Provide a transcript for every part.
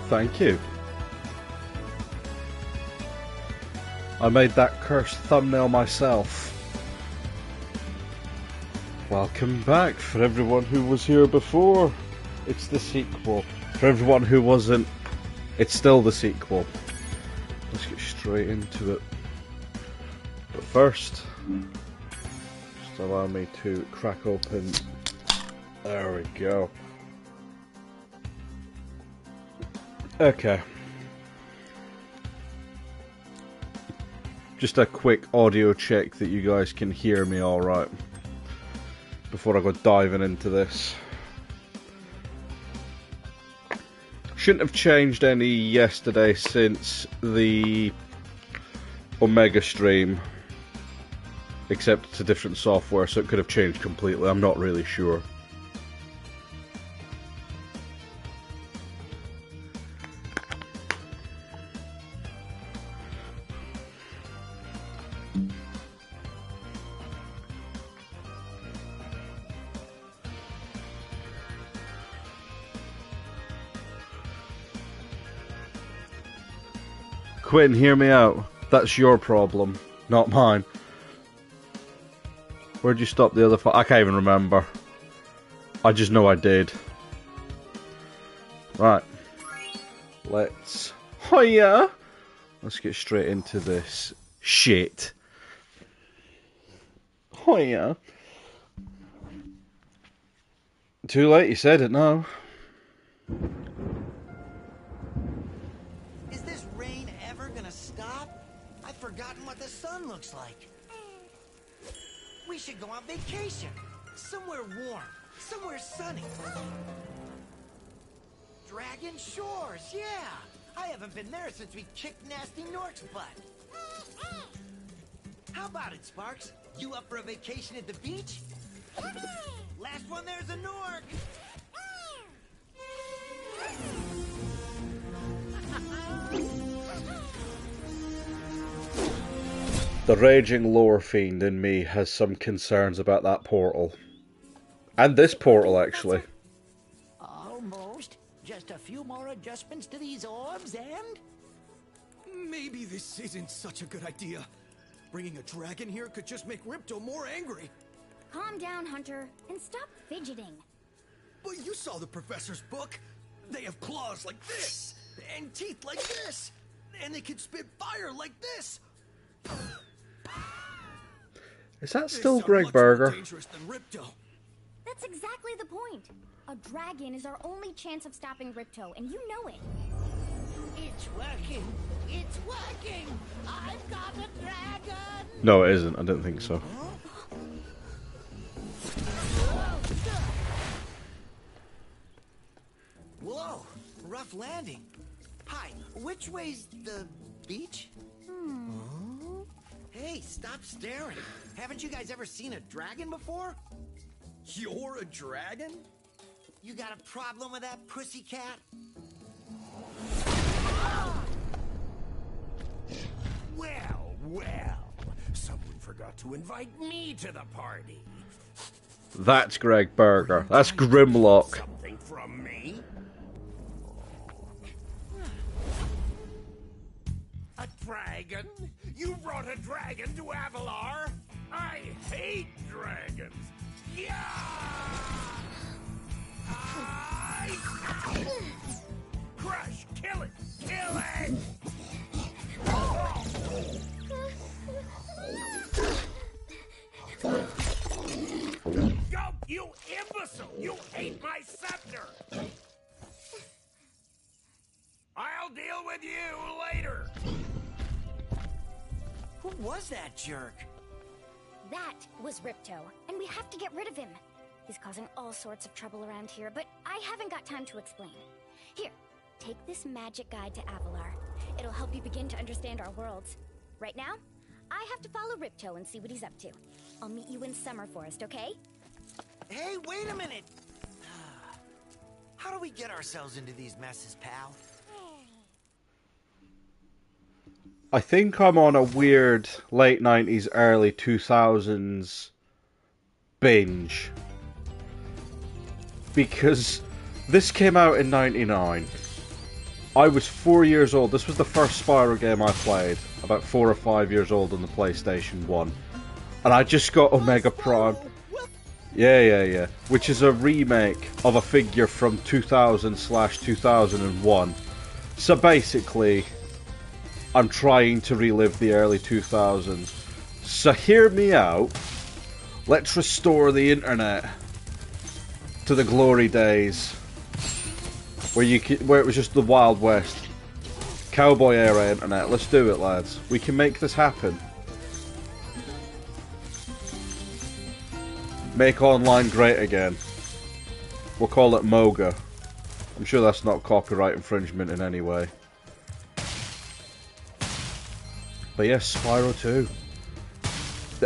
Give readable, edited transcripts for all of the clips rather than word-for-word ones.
Thank you. I made that cursed thumbnail myself. Welcome back for everyone who was here before. It's the sequel. For everyone who wasn't, it's still the sequel. Let's get straight into it. But first, just allow me to crack open. There we go. Okay. Just a quick audio check that you guys can hear me alright before I go diving into this. Shouldn't have changed any yesterday since the Omega stream, except it's a different software, so it could have changed completely. I'm not really sure. Quinn, hear me out. That's your problem, not mine. Where'd you stop the other fight? I can't even remember. I just know I did. Right. Let's... Hiya! Let's get straight into this shit. Hiya! Too late, you said it now. Looks like we should go on vacation somewhere warm, somewhere sunny. Dragon Shores, yeah. I haven't been there since we kicked Nasty Nork's butt. How about it, Sparks? You up for a vacation at the beach? Last one there's a Nork. The raging lore fiend in me has some concerns about that portal. And this portal, actually. Almost. Just a few more adjustments to these orbs and... Maybe this isn't such a good idea. Bringing a dragon here could just make Ripto more angry. Calm down, Hunter, and stop fidgeting. But you saw the professor's book. They have claws like this, and teeth like this, and they can spit fire like this. Is that still Greg Berger? That's exactly the point. A dragon is our only chance of stopping Ripto, and you know it. It's working. It's working. I've got a dragon. No, it isn't. I don't think so. Whoa, rough landing. Hi, which way's the beach? Hey, stop staring. Haven't you guys ever seen a dragon before? You're a dragon? You got a problem with that, pussycat? Well, well. Someone forgot to invite me to the party. That's Greg Berger. That's Grimlock. Something from me? A dragon? You brought a dragon to Avalar? I hate dragons. Yeah! Crush! Kill it! Kill it! Go, you imbecile! You ate my scepter! I'll deal with you later! Who was that jerk? That was Ripto, and we have to get rid of him. He's causing all sorts of trouble around here, but I haven't got time to explain. Here, take this magic guide to Avalar. It'll help you begin to understand our worlds. Right now, I have to follow Ripto and see what he's up to. I'll meet you in Summer Forest, okay? Hey, wait a minute! How do we get ourselves into these messes, pal? I think I'm on a weird late 90s, early 2000s binge. Because this came out in 99. I was 4 years old. This was the first Spyro game I played. About 4 or 5 years old on the PlayStation 1. And I just got Omega Prime. Yeah. Which is a remake of a figure from 2000/2001. So basically, I'm trying to relive the early 2000s. So hear me out. Let's restore the internet to the glory days where it was just the Wild West. Cowboy era internet. Let's do it, lads. We can make this happen. Make online great again. We'll call it Moga. I'm sure that's not copyright infringement in any way. But yes, Spyro 2.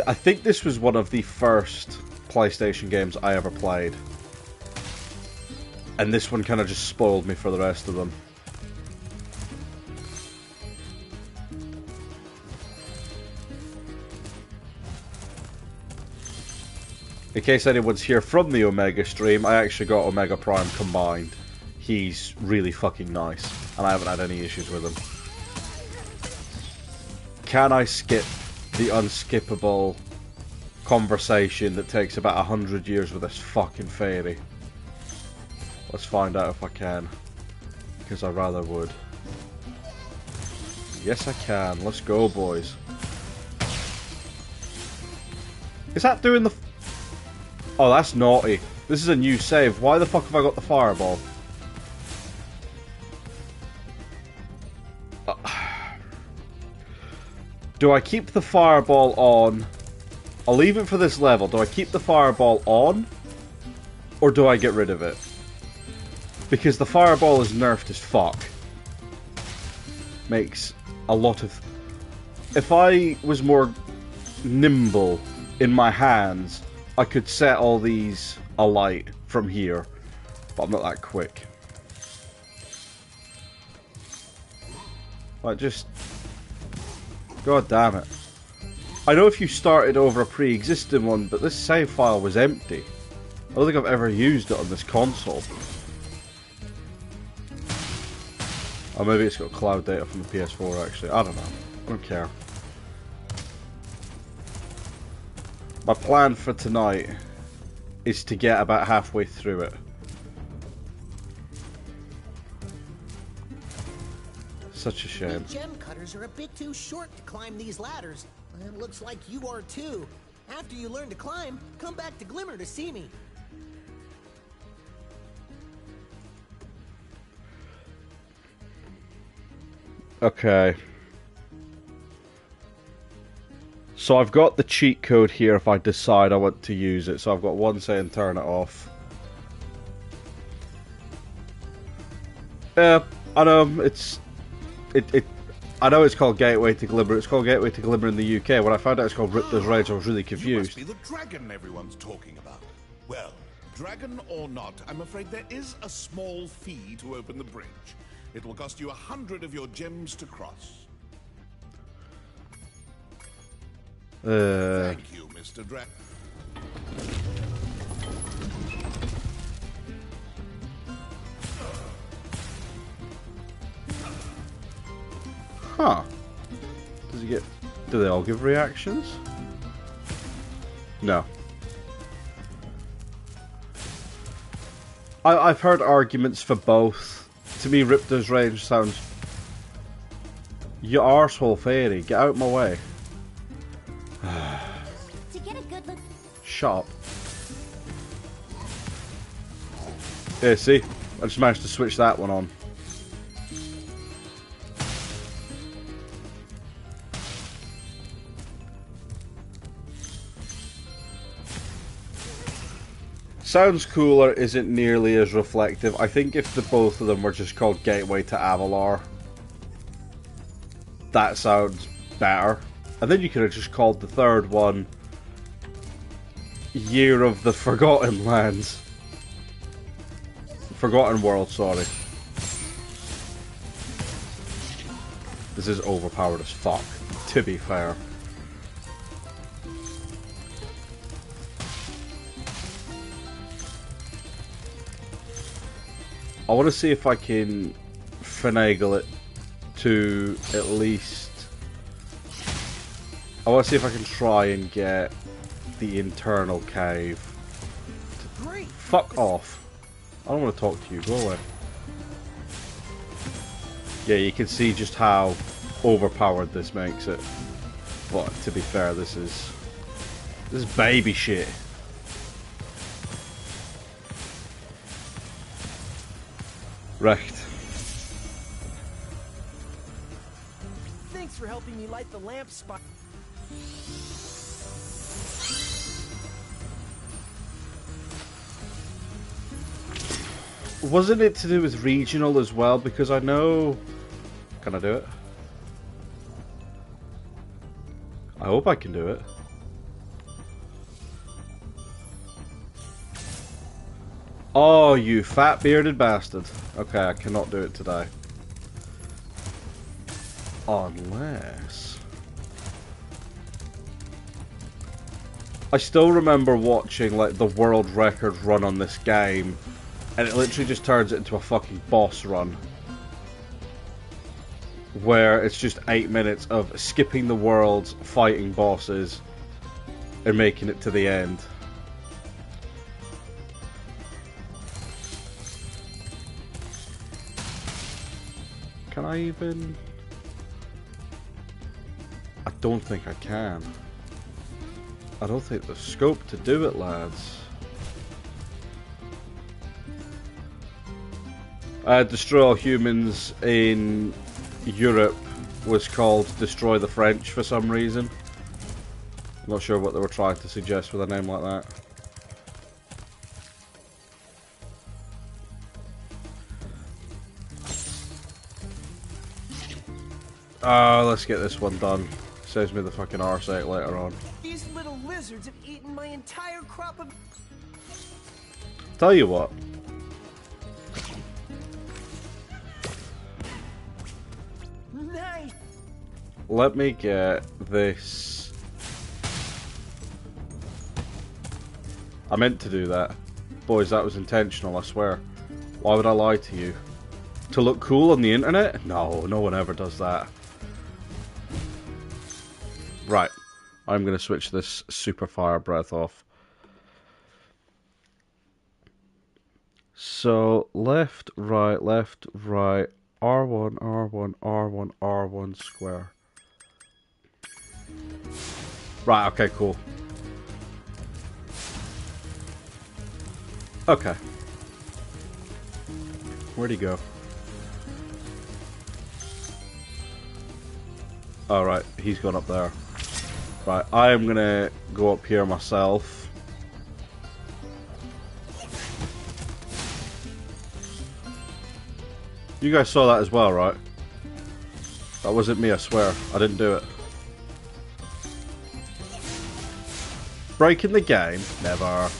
I think this was one of the first PlayStation games I ever played. And this one kind of just spoiled me for the rest of them. In case anyone's here from the Omega stream, I actually got Omega Prime combined. He's really fucking nice, and I haven't had any issues with him. Can I skip the unskippable conversation that takes about 100 years with this fucking fairy? Let's find out if I can, because I rather would. Yes, I can. Let's go, boys. Is that doing the... Oh, that's naughty. This is a new save. Why the fuck have I got the fireball? Do I keep the fireball on? I'll leave it for this level. Do I keep the fireball on? Or do I get rid of it? Because the fireball is nerfed as fuck. Makes a lot of... If I was more nimble in my hands, I could set all these alight from here. But I'm not that quick. Like, just... God damn it. I know if you started over a pre-existing one, but this save file was empty. I don't think I've ever used it on this console. Or maybe it's got cloud data from the PS4 actually. I don't know. I don't care. My plan for tonight is to get about halfway through it. Such a shame. The gem cutters are a bit too short to climb these ladders. It looks like you are too. After you learn to climb, come back to Glimmer to see me. Okay. So I've got the cheat code here if I decide I want to use it. So I've got one saying turn it off. I know I know it's called Gateway to Glimmer. It's called Gateway to Glimmer in the UK. When I found out it's called Ripto's Rage, I was really confused. You must be the dragon everyone's talking about. Well, dragon or not, I'm afraid there is a small fee to open the bridge. It will cost you 100 of your gems to cross. Thank you, Mr. Dragon. Huh. Does he get... Do they all give reactions? No. I've heard arguments for both. To me, Ripto's Rage sounds... You arsehole fairy, get out of my way. To get a good look... Shut up. Yeah, see? I just managed to switch that one on. Sounds cooler, isn't nearly as reflective. I think if the both of them were just called Gateway to Avalar, that sounds better. And then you could have just called the third one Year of the Forgotten Lands. Forgotten World, sorry. This is overpowered as fuck, to be fair. I want to see if I can finagle it to at least... I want to see if I can try and get the internal cave. Great. Fuck off. I don't want to talk to you. Go away. Yeah, you can see just how overpowered this makes it. But to be fair, this is baby shit. Right. Thanks for helping me light the lamp, Spyro. Wasn't it to do with regional as well? Because I know... Can I do it? I hope I can do it. Oh, you fat bearded bastard. Okay, I cannot do it today. Unless... I still remember watching like the world record run on this game, and it literally just turns it into a fucking boss run. Where it's just 8 minutes of skipping the worlds, fighting bosses, and making it to the end. Can I even... I don't think I can. I don't think there's scope to do it, lads. Destroy All Humans in Europe was called Destroy the French for some reason. I'm not sure what they were trying to suggest with a name like that. Let's get this one done. Saves me the fucking arse ache later on. These little lizards have eaten my entire crop of... Tell you what. Nice. Let me get this. I meant to do that. Boys, that was intentional, I swear. Why would I lie to you? To look cool on the internet? No, no one ever does that. Right. I'm going to switch this super fire breath off. So, left, right, R1, R1, R1, R1 square. Right, okay, cool. Okay. Where'd he go? Alright, he's gone up there. Right, I am gonna go up here myself. You guys saw that as well, right? That wasn't me, I swear. I didn't do it. Breaking the game? Never.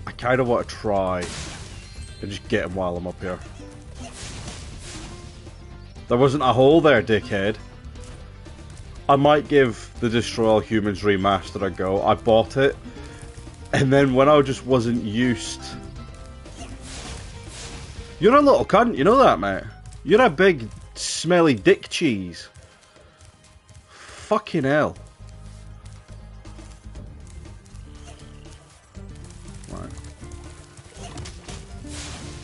I kind of want to try and just get him while I'm up here. There wasn't a hole there, dickhead. I might give the Destroy All Humans remaster a go. I bought it, and then when I just wasn't used... You're a little cunt, you know that, mate? You're a big, smelly dick cheese. Fucking hell. Right.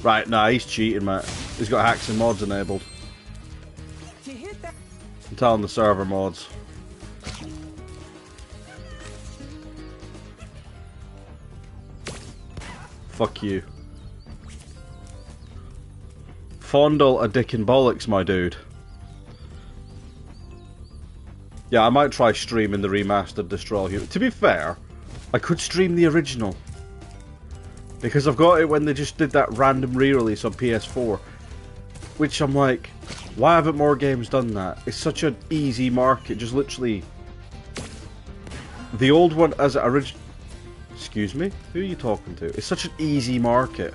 Right, nah, he's cheating, mate. He's got hacks and mods enabled. I'm telling the server mods. Fuck you. Fondle a dick and bollocks, my dude. Yeah, I might try streaming the remastered Destroy All Humans. To be fair, I could stream the original. Because I've got it when they just did that random re-release on PS4. Which I'm like, why haven't more games done that? It's such an easy market, just literally... The old one as an original... Excuse me? Who are you talking to? It's such an easy market.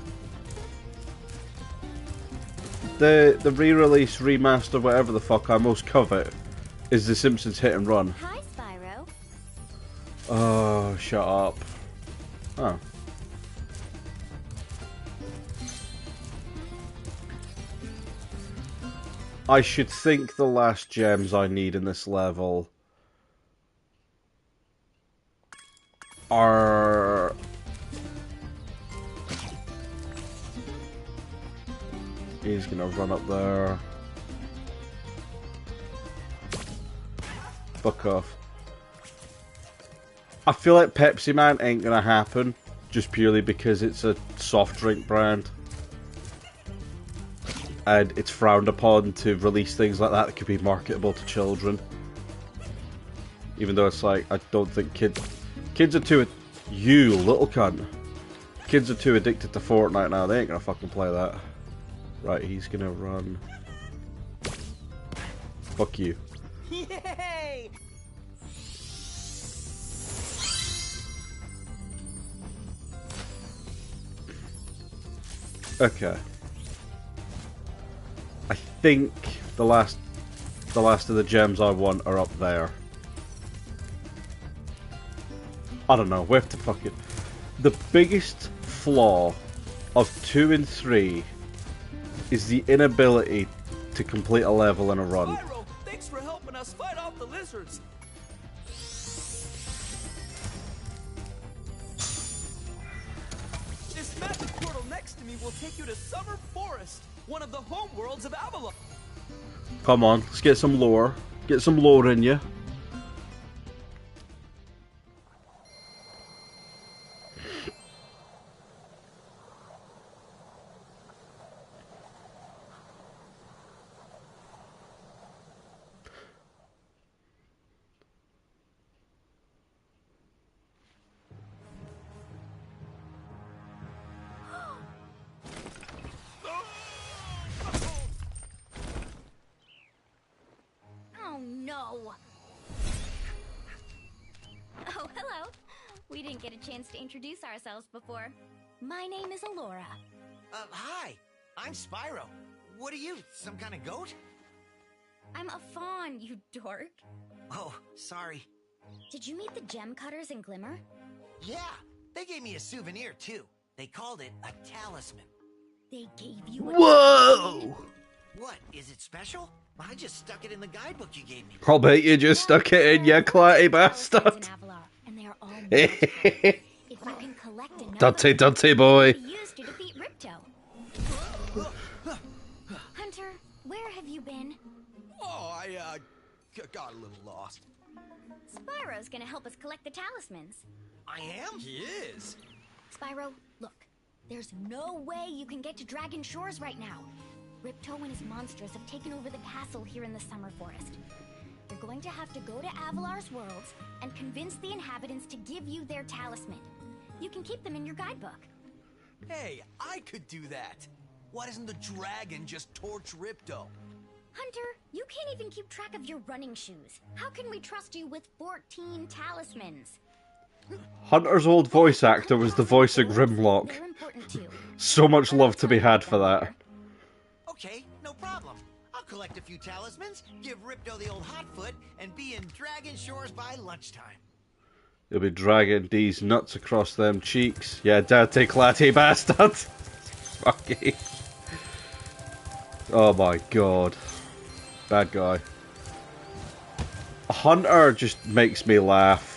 The re-release, remaster, whatever the fuck I most covet is The Simpsons Hit and Run. Hi, Spyro. Oh, shut up. Oh. I should think the last gems I need in this level are... He's gonna run up there. Fuck off. I feel like Pepsi Man ain't gonna happen, just purely because it's a soft drink brand. And it's frowned upon to release things like that could be marketable to children. Even though it's like, I don't think kids are too... You little cunt. Kids are too addicted to Fortnite now, they ain't gonna fucking play that. Right, he's gonna run. Fuck you. Yay! Okay. I think the last of the gems I want are up there. I don't know, we have to fucking... The biggest flaw of 2 and 3 is the inability to complete a level in a run. Spyro, thanks for helping us fight off the lizards. This magic portal next to me will take you to Summer Forest, one of the home worlds of Avalar. Come on, let's get some lore. Get some lore in you. Oh no! Oh, hello. We didn't get a chance to introduce ourselves before. My name is Alora. Hi. I'm Spyro. What are you, some kind of goat? I'm a fawn, you dork. Oh, sorry. Did you meet the gem cutters in Glimmer? Yeah, they gave me a souvenir, too. They called it a talisman. They gave you a Whoa! What, is it special? I just stuck it in the guidebook you gave me. I'll bet you just stuck it in, you clatty bastard. Avalar, and they are all magical. If you can collect enough Dutty, of them, dutty boy. they can be used to defeat Ripto. Hunter, where have you been? Oh, I got a little lost. Spyro's gonna help us collect the talismans. I am? He is. Spyro, look. There's no way you can get to Dragon Shores right now. Ripto and his monsters have taken over the castle here in the Summer Forest. You're going to have to go to Avalar's worlds and convince the inhabitants to give you their talisman. You can keep them in your guidebook. Hey, I could do that. Why doesn't the dragon just torch Ripto? Hunter, you can't even keep track of your running shoes. How can we trust you with 14 talismans? Hunter's old voice actor was the voice of Grimlock. They're important too. So much love to be had for that. Okay, no problem. I'll collect a few talismans, give Ripto the old hot foot, and be in Dragon Shores by lunchtime. You'll be dragging these nuts across them cheeks. Yeah, dirty clatty bastard. Fucking. Oh my god. Bad guy. Hunter just makes me laugh.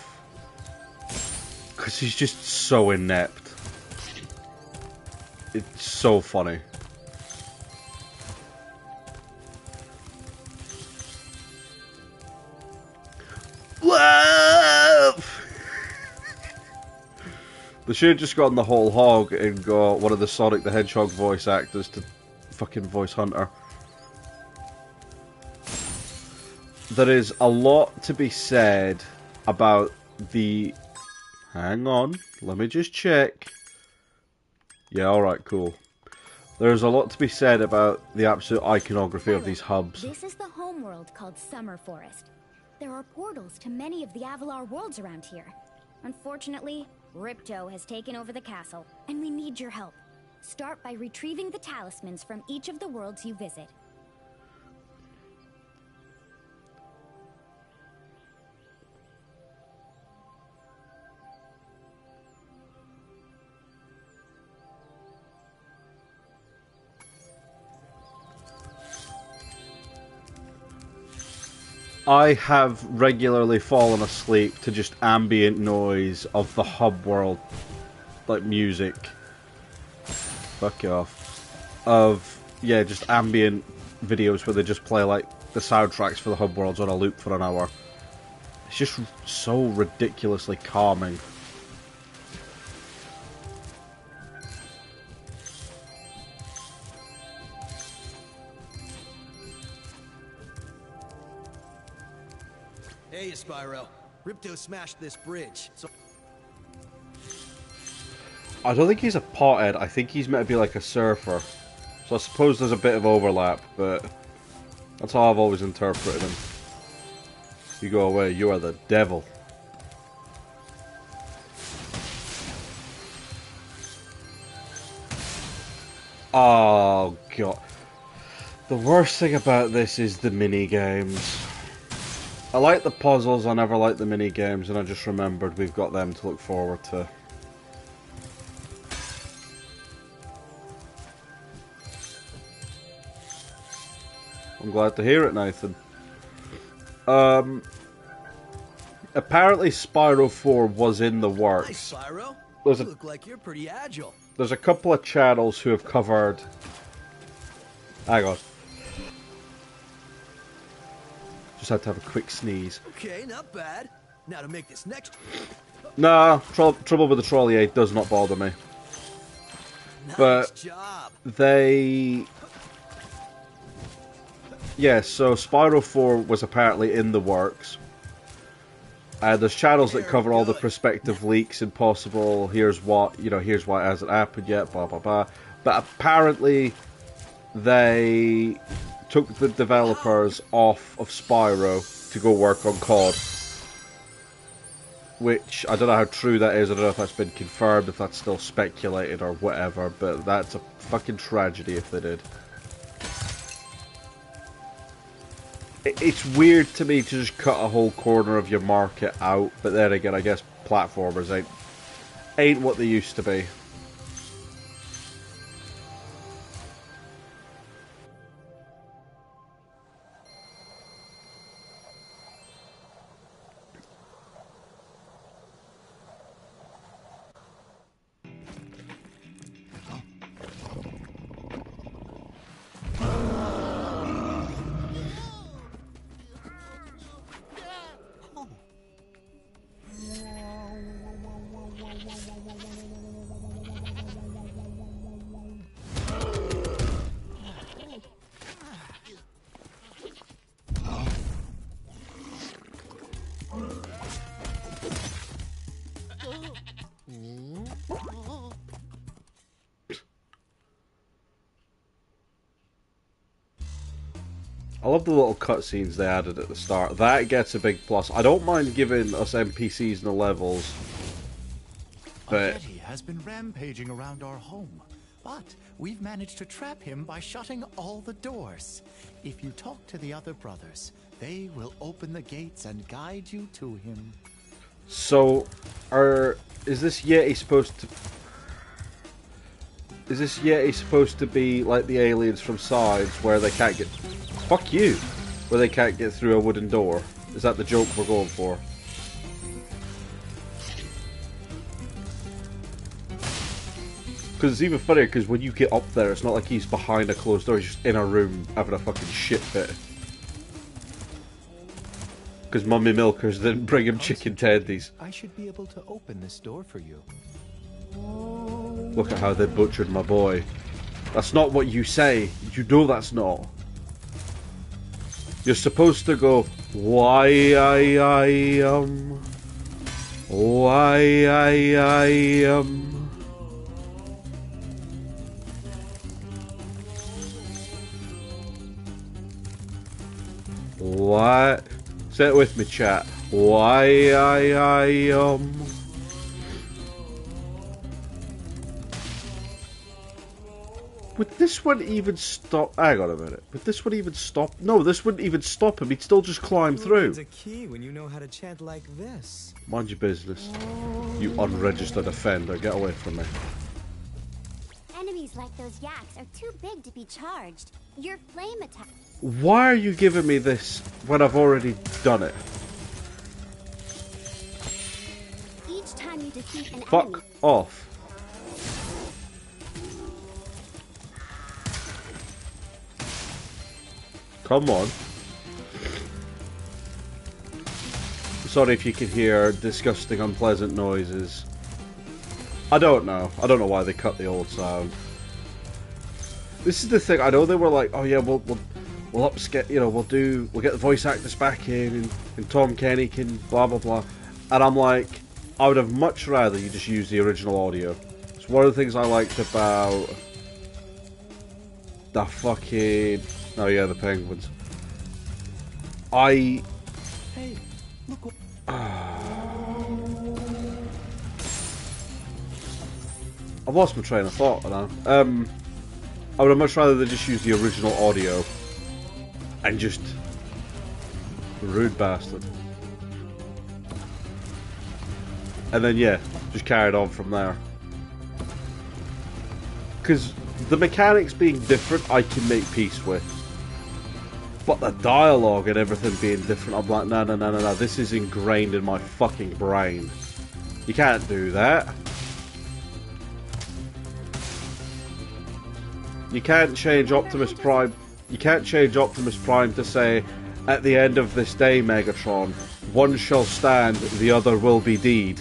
Because he's just so inept. It's so funny. Whoa! They should have just gotten the whole hog and got one of the Sonic the Hedgehog voice actors to fucking voice Hunter. There is a lot to be said about the... Hang on, let me just check. Yeah, alright, cool. There's a lot to be said about the absolute iconography of these hubs. This is the homeworld called Summer Forest. There are portals to many of the Avalar worlds around here. Unfortunately, Ripto has taken over the castle, and we need your help. Start by retrieving the talismans from each of the worlds you visit. I have regularly fallen asleep to just ambient noise of the hub world, like music. Fuck you off. Of, yeah, just ambient videos where they just play like the soundtracks for the hub worlds on a loop for an hour. It's just so ridiculously calming. Hey, Spyro. Ripto smashed this bridge, so... I don't think he's a pothead. I think he's meant to be like a surfer. So I suppose there's a bit of overlap, but that's how I've always interpreted him. You go away, you are the devil. Oh, God. The worst thing about this is the mini-games. I like the puzzles, I never like the mini-games, and I just remembered we've got them to look forward to. I'm glad to hear it, Nathan. Apparently Spyro 4 was in the works. Hi, Spyro. You look like you're pretty agile. There's a couple of channels who have covered... Hang on. Just had to have a quick sneeze. Okay, not bad. Now to make this next... Nah, trouble with the trolley 8 does not bother me. Nice But job. they... Yeah, so Spyro 4 was apparently in the works. There's channels that cover all the prospective leaks and possible, here's what, here's why it hasn't happened yet, blah blah blah. But apparently they took the developers off of Spyro to go work on COD. Which, I don't know how true that is, I don't know if that's been confirmed, if that's still speculated or whatever, but that's a fucking tragedy if they did. It's weird to me to just cut a whole corner of your market out, but then again, I guess platformers ain't what they used to be. I love the little cutscenes they added at the start. That gets a big plus. I don't mind giving us NPCs and the levels, but... He has been rampaging around our home, but we've managed to trap him by shutting all the doors. If you talk to the other brothers, they will open the gates and guide you to him. So, is this Yeti supposed to... Is this Yeti supposed to be like the aliens from Sides, where they can't get... Fuck you! Where they can't get through a wooden door? Is that the joke we're going for? Because it's even funnier, because when you get up there, it's not like he's behind a closed door, he's just in a room having a fucking shit fit. Because Mummy Milkers didn't bring him chicken tendies. I should be able to open this door for you. Look at how they butchered my boy. That's not what you say. You know that's not. You're supposed to go, why I am. Why I am. Why? Say it with me, chat. Why I am. Would this one even stop? Hang on a minute. Would this one even stop? No, this wouldn't even stop him. He'd still just climb through. It's a key when you know how to chant like this. Mind your business. You unregistered offender. Get away from me. Enemies like those yaks are too big to be charged. Your flame attack. Why are you giving me this when I've already done it? Each time you defeat an enemy. Fuck off. Come on. Sorry if you can hear disgusting, unpleasant noises. I don't know. I don't know why they cut the old sound. This is the thing. I know they were like, oh yeah, we'll upscale, you know, we'll get the voice actors back in, and Tom Kenny can blah blah blah. And I'm like, I would have much rather you just use the original audio. It's one of the things I liked about the fucking. Oh yeah, the penguins. Hey, look what... I've lost my train of thought now. I would have much rather they just use the original audio and just rude bastard. And then yeah, just carried on from there. Because the mechanics being different, I can make peace with. But the dialogue and everything being different, I'm like, no, this is ingrained in my fucking brain. You can't do that. You can't change Optimus Prime. You can't change Optimus Prime to say, at the end of this day, Megatron, one shall stand, the other will be deed.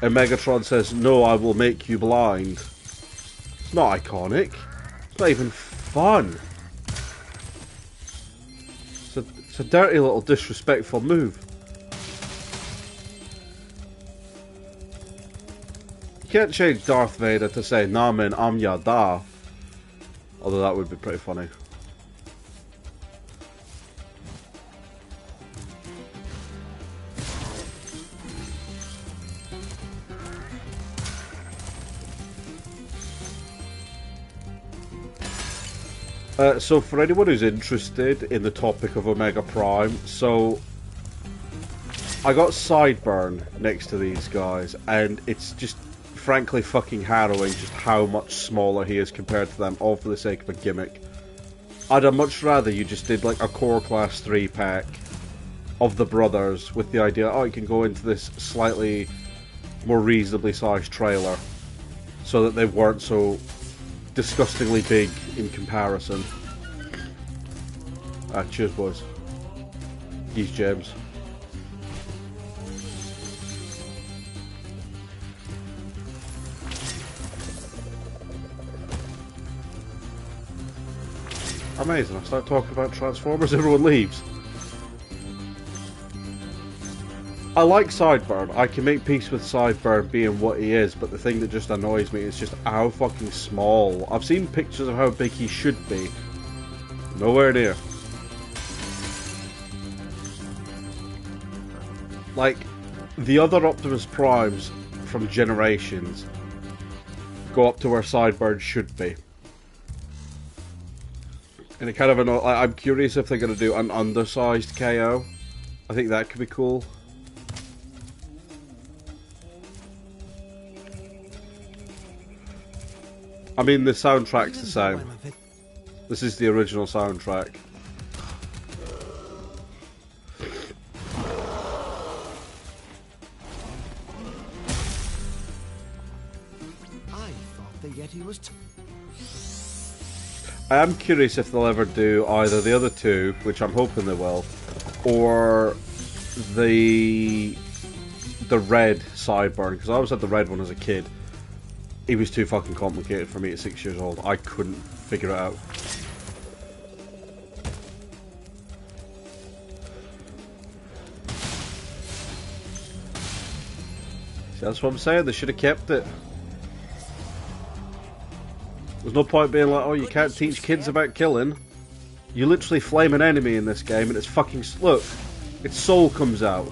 And Megatron says, no, I will make you blind. It's not iconic. It's not even fun. It's a dirty little disrespectful move. You can't change Darth Vader to say, nah man, I'm your Darth. Although that would be pretty funny. So for anyone who's interested in the topic of Omega Prime, so I got Sideburn next to these guys, and it's just frankly fucking harrowing just how much smaller he is compared to them, all for the sake of a gimmick. I'd have much rather you just did like a core class 3-pack of the brothers with the idea, oh, you can go into this slightly more reasonably sized trailer so that they weren't so disgustingly big in comparison. Cheers boys. These gems. Amazing, I start talking about Transformers, everyone leaves. I like Sideburn, I can make peace with Sideburn being what he is, but the thing that just annoys me is just how fucking small. I've seen pictures of how big he should be. Nowhere near. Like, the other Optimus Primes from Generations go up to where Sideburn should be. And it kind of annoys. I'm curious if they're going to do an undersized KO. I think that could be cool. I mean, the soundtrack's the same. This is the original soundtrack. I thought the Yeti was... I am curious if they'll ever do either the other two, which I'm hoping they will, or the red Sideburn, because I always had the red one as a kid. He was too fucking complicated for me at 6 years old. I couldn't figure it out. See, that's what I'm saying, they should have kept it. There's no point being like, oh, you can't teach kids about killing. You literally flame an enemy in this game and it's fucking... Look, its soul comes out.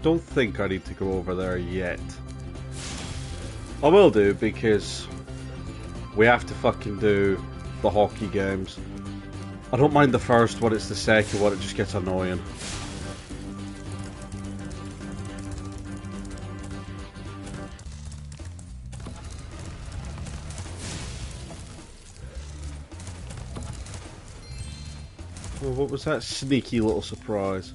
don't think I need to go over there yet. I will do, because we have to fucking do the hockey games. I don't mind the first one, it's the second one, it just gets annoying. Oh, what was that sneaky little surprise?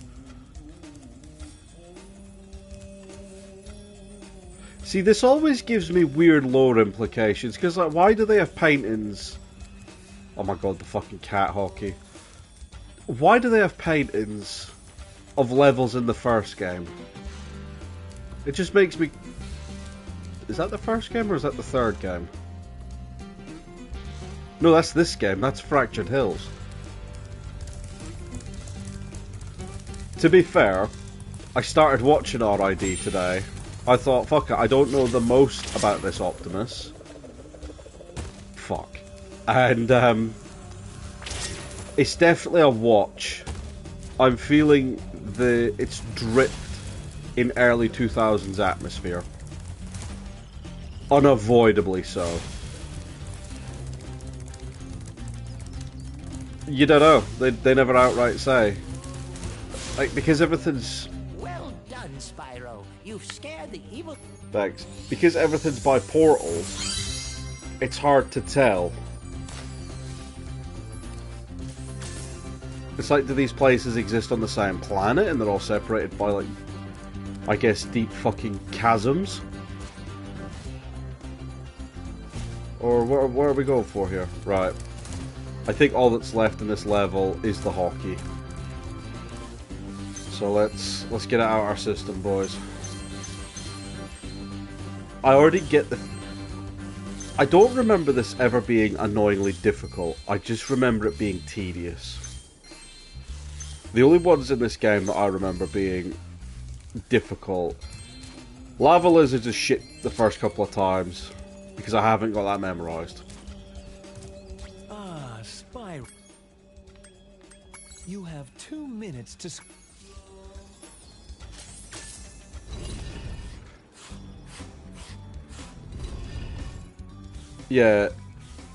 See, this always gives me weird lore implications, because, like, why do they have paintings? Oh my god, the fucking cat hockey. Why do they have paintings of levels in the first game? It just makes me... Is that the first game, or is that the third game? No, that's this game, that's Fractured Hills. To be fair, I started watching RID today. I thought, fuck it, I don't know the most about this Optimus. Fuck. And, it's definitely a watch. I'm feeling it's dripped in early 2000s atmosphere. Unavoidably so. You don't know. They never outright say. Like, because everything's... Well done, Spyro. You've scared the evil... Thanks. Because everything's by portals, it's hard to tell. It's like, do these places exist on the same planet and they're all separated by, like, I guess, deep fucking chasms? Or where are we going for here? Right. I think all that's left in this level is the hockey. So let's get it out of our system, boys. I already get the... I don't remember this ever being annoyingly difficult. I just remember it being tedious. The only ones in this game that I remember being difficult... Lava Lizards is shit the first couple of times, because I haven't got that memorized. Ah, Spyro. You have 2 minutes to... Yeah,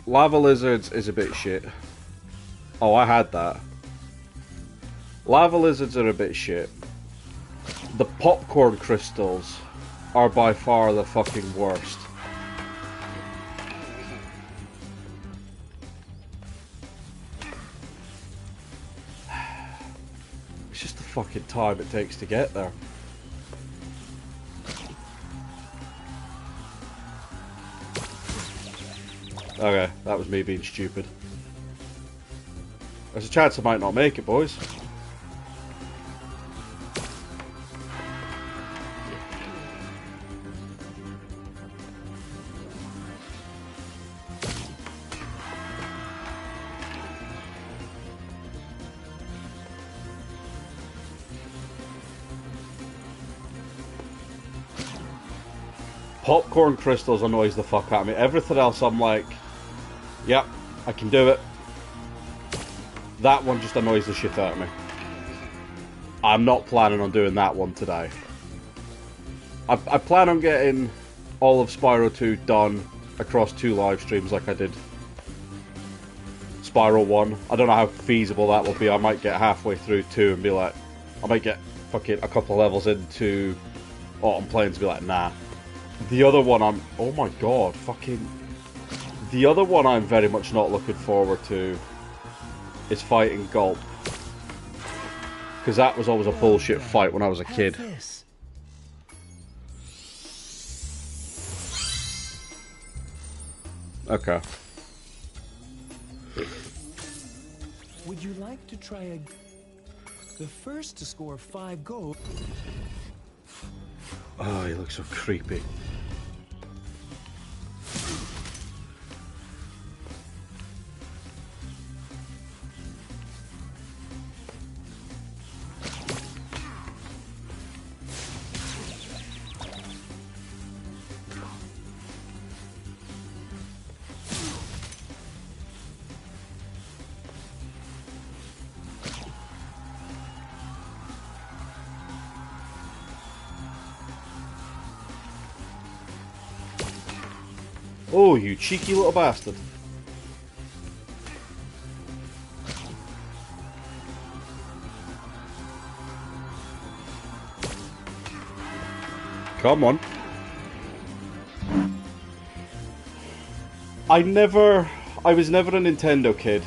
Lava Lizards is a bit shit. Oh, I had that. Lava Lizards are a bit shit. The popcorn crystals are by far the fucking worst. It's just the fucking time it takes to get there. Okay, that was me being stupid. There's a chance I might not make it, boys. Popcorn crystals annoys the fuck out of me. Everything else I'm like, yep, I can do it. That one just annoys the shit out of me. I'm not planning on doing that one today. I plan on getting all of Spyro 2 done across 2 live streams like I did Spyro 1. I don't know how feasible that will be. I might get halfway through 2 and be like, I might get fucking a couple of levels into Autumn Plains and be like, nah. The other one I'm... Oh my god, fucking... The other one I'm very much not looking forward to is fighting Gulp. Because that was always a bullshit fight when I was a kid. Okay. Would you like to try the first to score 5 goals? Oh, he looks so creepy. Oh, you cheeky little bastard. Come on. I was never a Nintendo kid.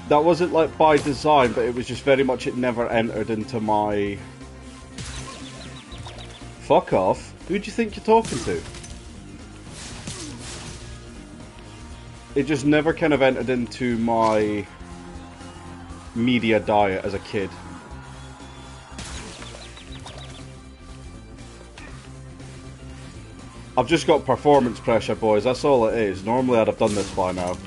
That wasn't like by design, but it was just very much it never entered into my... Fuck off. Who do you think you're talking to? It just never kind of entered into my media diet as a kid. I've just got performance pressure, boys. That's all it is. Normally I'd have done this by now.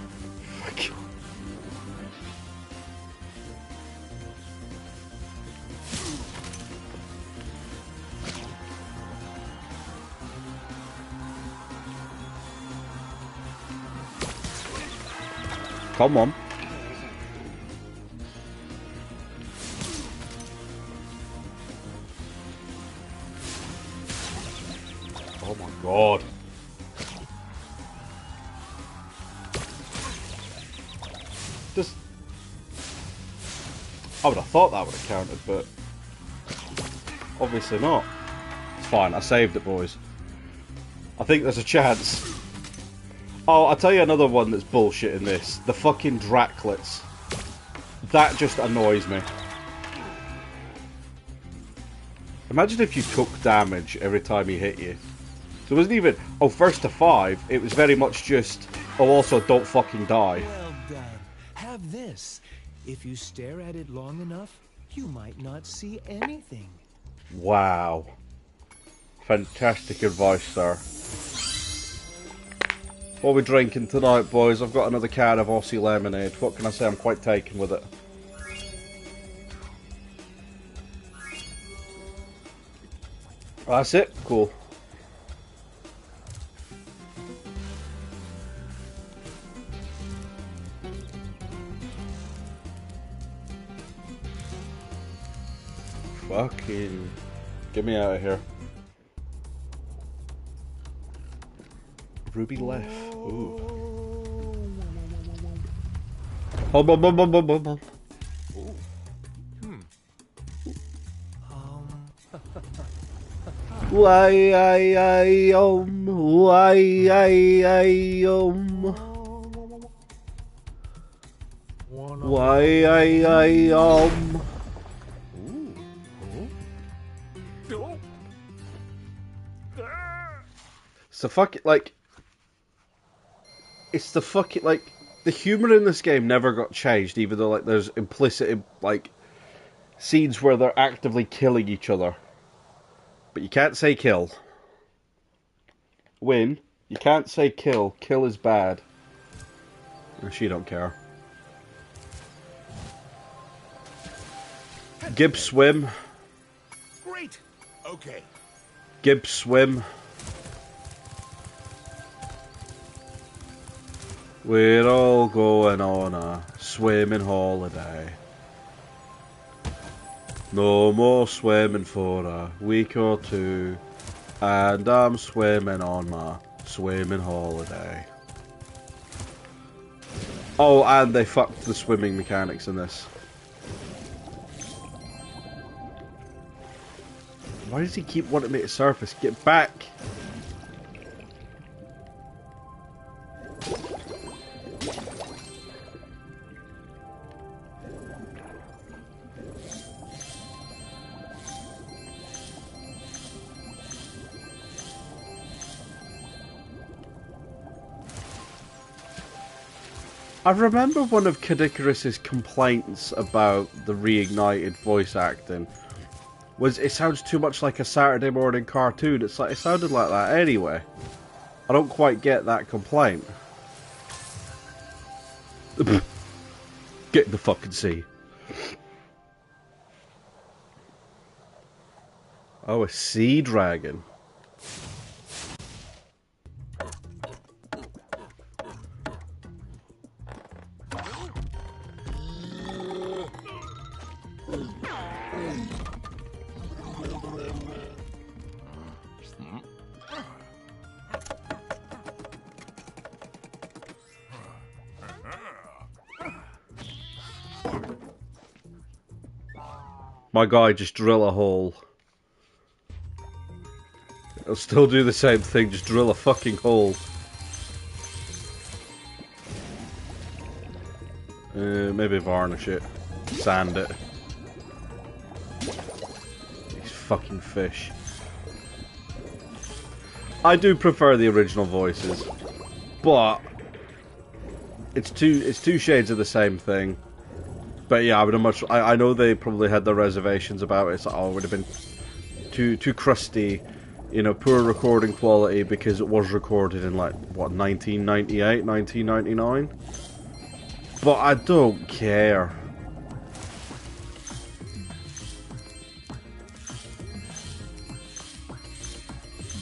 Come on. Oh my god. Just... I would have thought that would have counted, but... obviously not. It's fine, I saved it, boys. I think there's a chance. Oh, I'll tell you another one that's bullshit in this. The fucking Draclets. That just annoys me. Imagine if you took damage every time he hit you. So it wasn't even, oh, first to 5. It was very much just, oh, also don't fucking die. Well done. Have this. If you stare at it long enough, you might not see anything. Wow. Fantastic advice, sir. What are we drinking tonight, boys? I've got another can of Aussie lemonade. What can I say? I'm quite taken with it. That's it? Cool. Fucking... get me out of here. Ruby left. Ooh. So fuck it, like... it's the fucking, like, the humour in this game never got changed, even though, like, there's implicit, like, scenes where they're actively killing each other. But you can't say kill. Win. You can't say kill. Kill is bad. She don't care. Gib swim. Great. Okay. Gib swim. We're all going on a swimming holiday. No more swimming for a week or two, and I'm swimming on my swimming holiday. Oh, and they fucked the swimming mechanics in this. Why does he keep wanting me to surface? Get back! I remember one of Kid Icarus's complaints about the Reignited voice acting was it sounds too much like a Saturday morning cartoon. It's like it sounded like that anyway. I don't quite get that complaint. Get in the fucking sea. Oh, a sea dragon. my guy just drill a hole. It'll still do the same thing, just drill a fucking hole. Maybe varnish it. Sand it. These fucking fish. I do prefer the original voices, but it's two shades of the same thing. But yeah, I would have much. I know they probably had their reservations about it. So, oh, it would have been too crusty, you know, poor recording quality because it was recorded in like what 1998, 1999. But I don't care.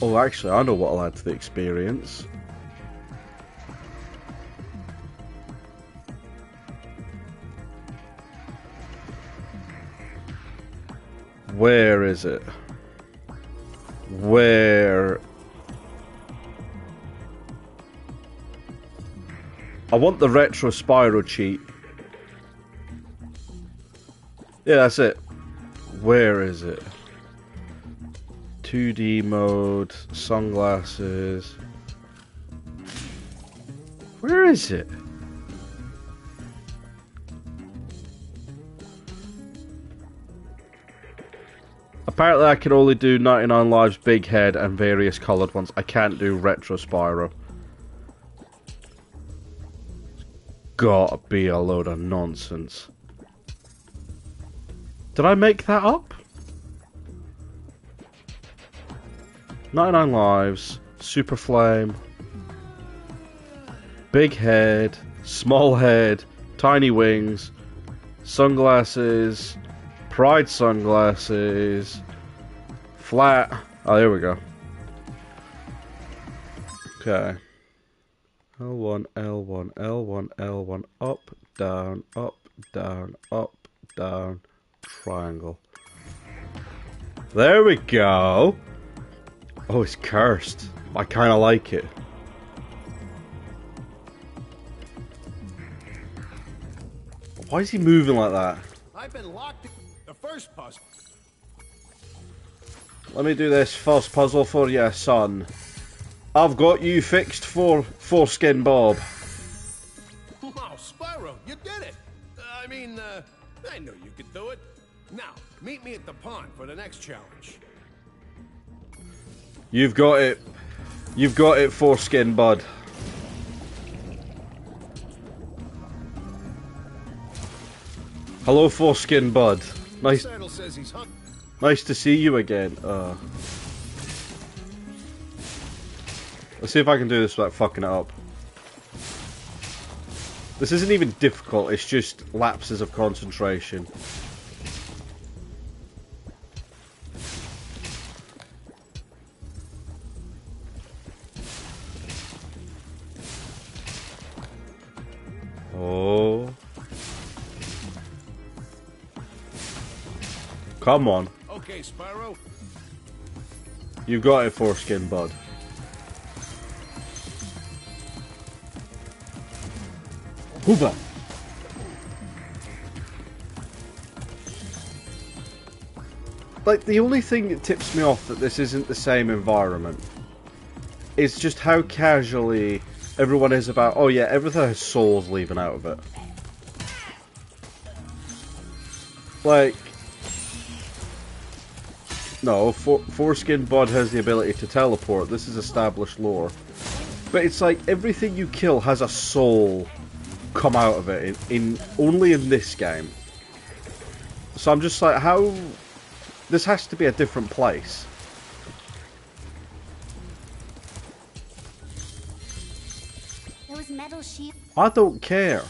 Oh, actually, I know what I'll add to the experience. Where is it? Where? I want the retro Spyro cheat. Yeah, that's it. Where is it? 2D mode, sunglasses. Where is it? Apparently I can only do 99 Lives Big Head and various coloured ones. I can't do retro Spyro. Gotta be a load of nonsense. Did I make that up? 99 Lives, Super Flame, Big Head, Small Head, Tiny Wings, Sunglasses, Pride Sunglasses, Flat. Oh, there we go. Okay. L1, L1, L1, L1, up, down, triangle. There we go. Oh, it's cursed. I kind of like it. Why is he moving like that? I've been locked in the first puzzle. Let me do this first puzzle for you, son. I've got you fixed for Foreskin Bob. Wow, Spyro, you did it! I mean, I knew you could do it. Now, meet me at the pond for the next challenge. You've got it. You've got it, Foreskin Bud. Hello, Foreskin Bud. Nice to see you again. Let's see if I can do this without fucking it up. This isn't even difficult, it's just lapses of concentration. Oh. Come on. Okay, Spyro. You got it, Foreskin Bud. Hoover. Like, the only thing that tips me off that this isn't the same environment is just how casually everyone is about, oh yeah, everything has souls leaving out of it. Like, no, Foreskin Bud has the ability to teleport. This is established lore. But it's like, everything you kill has a soul come out of it in only in this game. So I'm just like, how... This has to be a different place. Those metal sheep. I don't care.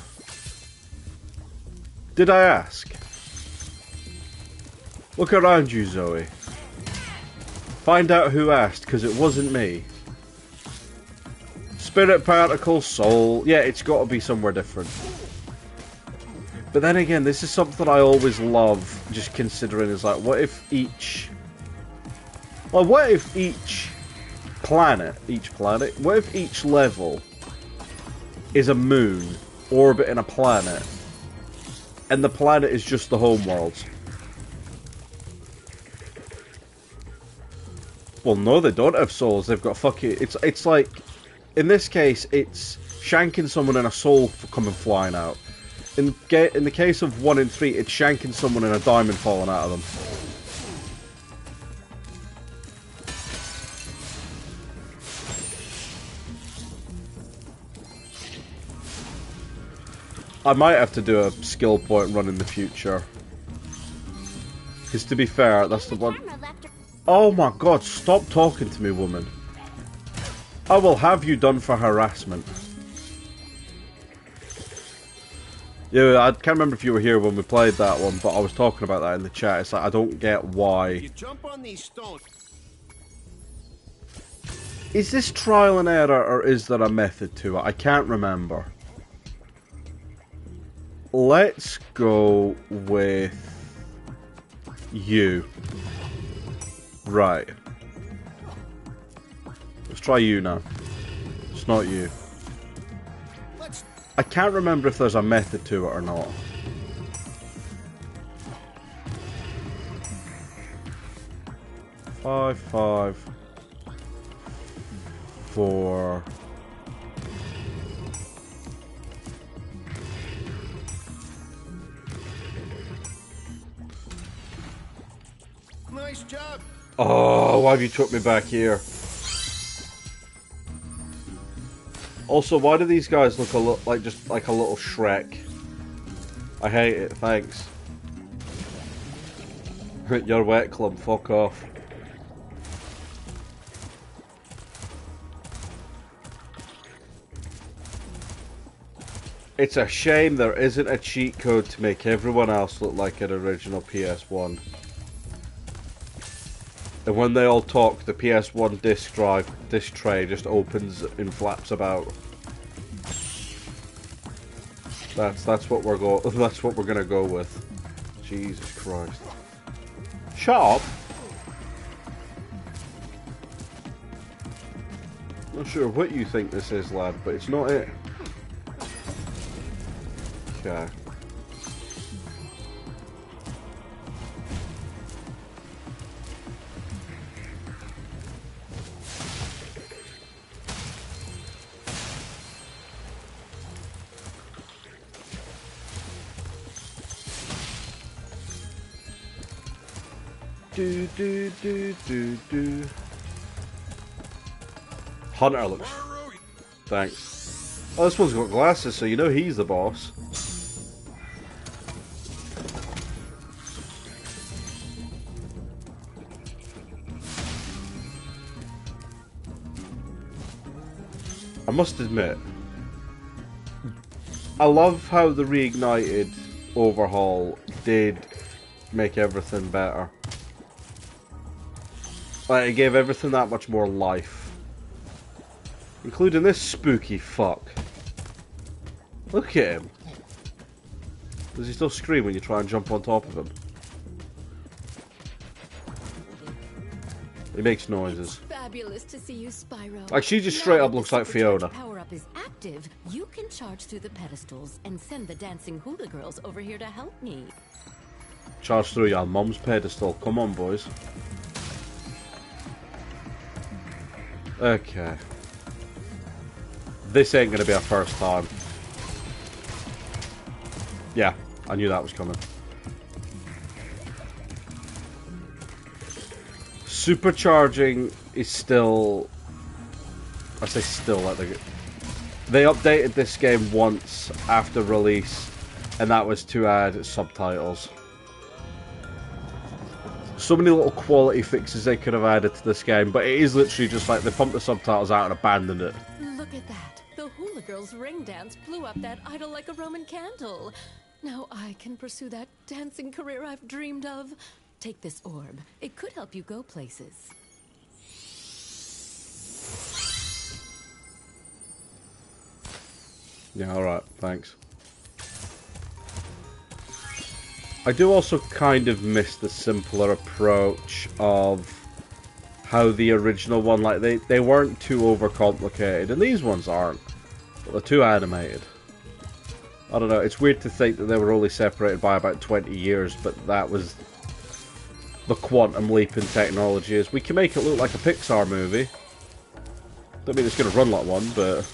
Did I ask? Look around you, Zoe. Find out who asked, because it wasn't me. Spirit particle, soul. Yeah, it's got to be somewhere different. But then again, this is something I always love, just considering, is like, what if each... Well, what if each planet, what if each level is a moon orbiting a planet, and the planet is just the homeworld? Well, no, they don't have souls. They've got fucking... It's like... In this case, it's shanking someone and a soul coming flying out. In the case of 1 and 3, it's shanking someone and a diamond falling out of them. I might have to do a skill point run in the future. Because to be fair, that's the one... Oh my god, stop talking to me, woman. I will have you done for harassment. Yeah, I can't remember if you were here when we played that one, but I was talking about that in the chat. It's like, I don't get why. You jump on these stones. Is this trial and error, or is there a method to it? I can't remember. Let's go with you. Right. Let's try you now. It's not you. I can't remember if there's a method to it or not. Five, 4. Nice job. Oh, why have you took me back here? Also, why do these guys look a lot like just like a little Shrek? I hate it. Thanks. You're wet, club. Fuck off. It's a shame there isn't a cheat code to make everyone else look like an original PS1. And when they all talk, the PS1 disc tray just opens and flaps about. That's what we're gonna go with. Jesus Christ. Shut up. Not sure what you think this is, lad, but it's not it. Okay. Do. Hunter looks... Thanks. Oh, this one's got glasses, so you know he's the boss. I must admit, I love how the Reignited overhaul did make everything better. Like, it gave everything that much more life. Including this spooky fuck. Look at him. Does he still scream when you try and jump on top of him? He makes noises. Fabulous to see you, Spyro. Like, she just straight up looks like Fiona. Power-up is active. You can charge through the pedestals and send the dancing hula girls over here to help me. Charge through your mum's pedestal. Come on, boys. Okay. This ain't gonna be our first time. Yeah, I knew that was coming. Supercharging is still... I say still, like they updated this game once after release, and that was to add subtitles. So many little quality fixes they could have added to this game, but it is literally just like they pumped the subtitles out and abandoned it. Look at that. The hula girls' ring dance blew up that idol like a Roman candle. Now I can pursue that dancing career I've dreamed of. Take this orb. It could help you go places. Yeah, alright, thanks. I do also kind of miss the simpler approach of how the original one, like, they weren't too overcomplicated, and these ones aren't, but they're too animated. I don't know, it's weird to think that they were only separated by about 20 years, but that was the quantum leap in technology is. We can make it look like a Pixar movie. Don't mean it's going to run like one, but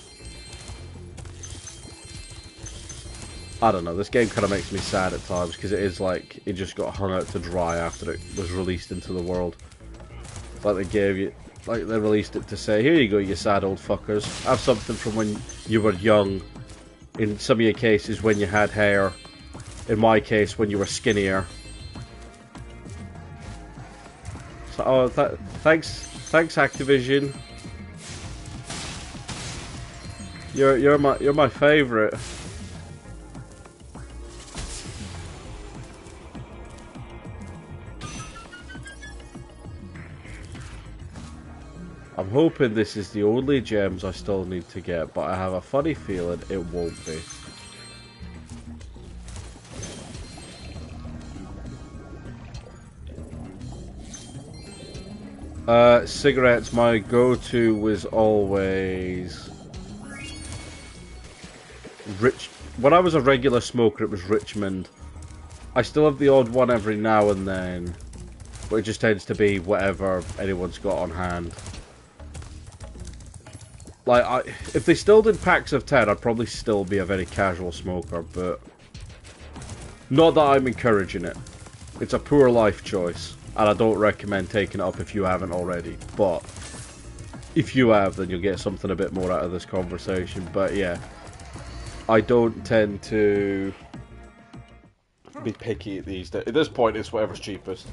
I don't know. This game kind of makes me sad at times because it is like it just got hung out to dry after it was released into the world. It's like they gave you, like they released it to say, here you go, you sad old fuckers. Have something from when you were young. In some of your cases, when you had hair. In my case, when you were skinnier. So, oh, thanks, Activision. You're my favorite. I'm hoping this is the only gems I still need to get, but I have a funny feeling it won't be. Cigarettes, my go-to was always when I was a regular smoker, it was Richmond. I still have the odd one every now and then, but it just tends to be whatever anyone's got on hand. Like, if they still did packs of 10, I'd probably still be a very casual smoker, but not that I'm encouraging it. It's a poor life choice, and I don't recommend taking it up if you haven't already. But if you have, then you'll get something a bit more out of this conversation. But yeah, I don't tend to be picky at these days. At this point, it's whatever's cheapest.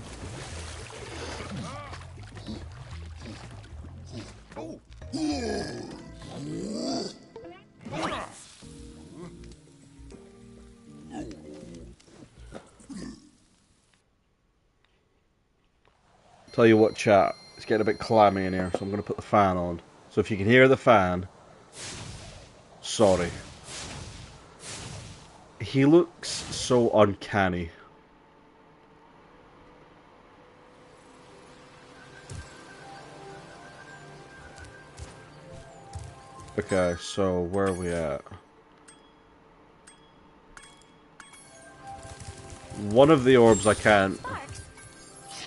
Tell you what, chat, it's getting a bit clammy in here, so I'm going to put the fan on. So if you can hear the fan, sorry. He looks so uncanny. Okay, so where are we at? One of the orbs I can't. I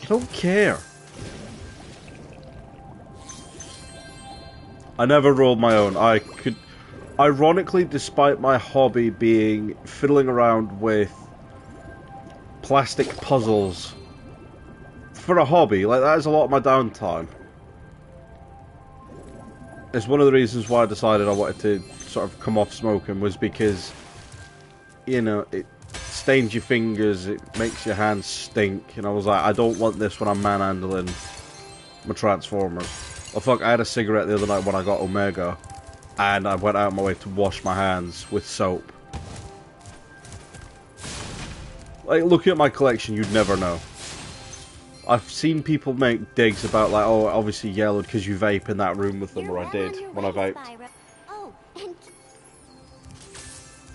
don't care. I never rolled my own. I could, ironically, despite my hobby being fiddling around with plastic puzzles for a hobby, like that is a lot of my downtime. It's one of the reasons why I decided I wanted to sort of come off smoking, was because, you know, it stains your fingers, it makes your hands stink, and I was like, I don't want this when I'm manhandling my Transformers. Oh fuck, I had a cigarette the other night when I got Omega, and I went out of my way to wash my hands with soap. Like, looking at my collection, you'd never know. I've seen people make digs about, like, oh, obviously yellowed because you vape in that room with them, or I did when I vaped. Oh, and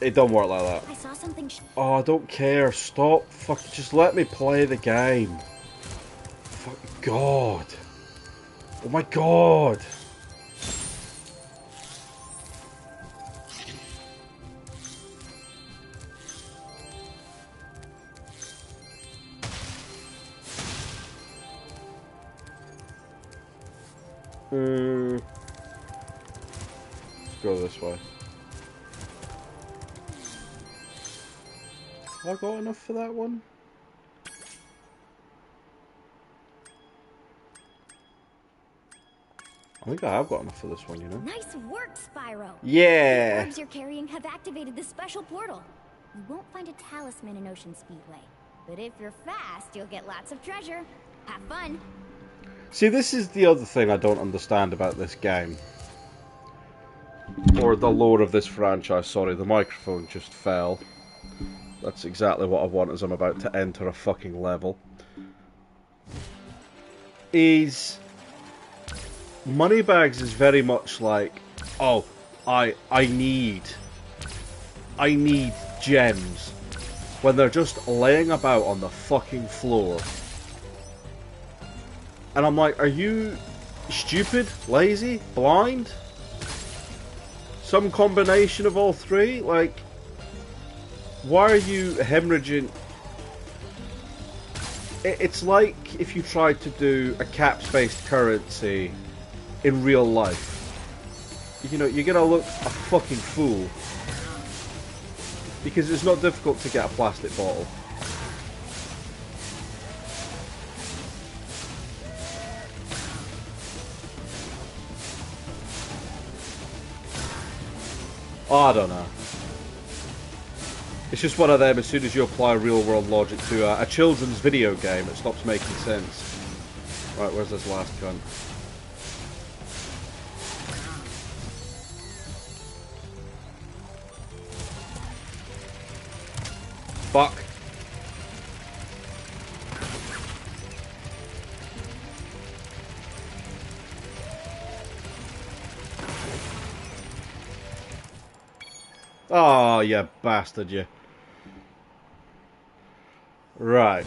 It don't work like that. I saw something. Oh, I don't care. Stop. Fuck. Just let me play the game. Fuck God. Oh my God. Let's go this way. Have I got enough for that one? I think I have got enough for this one, you know. Nice work, Spyro. Yeah. The orbs you're carrying have activated the special portal. You won't find a talisman in Ocean Speedway, but if you're fast, you'll get lots of treasure. Have fun. See, this is the other thing I don't understand about this game. Or the lore of this franchise. Sorry, the microphone just fell. That's exactly what I want as I'm about to enter a fucking level. Moneybags is very much like, oh, I need gems, when they're just laying about on the fucking floor. And I'm like, are you stupid, lazy, blind? Some combination of all three? Like, why are you hemorrhaging? It's like if you tried to do a caps-based currency in real life. You know, you're gonna look a fucking fool. Because it's not difficult to get a plastic bottle. I don't know. It's just one of them, as soon as you apply real world logic to a children's video game, it stops making sense. Right, where's this last cunt? Fuck. Oh, you bastard, you. Right.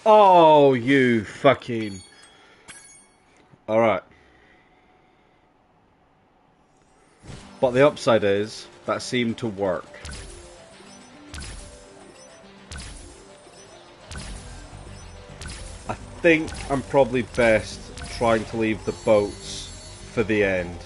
Oh, you fucking... Alright. But the upside is, that seemed to work. I think I'm probably best trying to leave the boats for the end.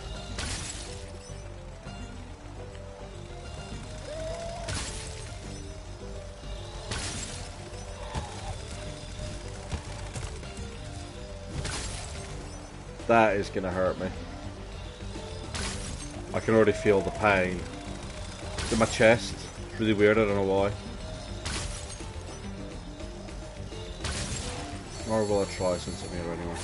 That is gonna hurt me. I can already feel the pain. It's in my chest. It's really weird, I don't know why. Or will I try since I'm here anyway?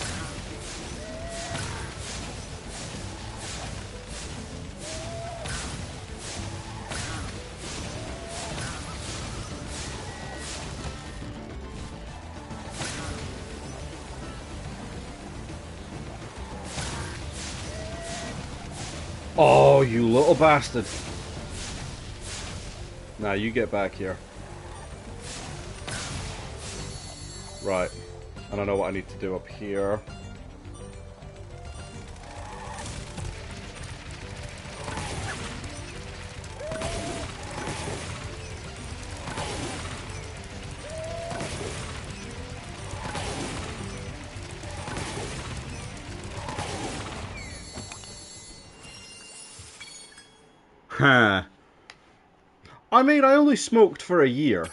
Oh, you little bastard. Now you get back here. Right. I don't know what I need to do up here. Huh. I mean, I only smoked for a year.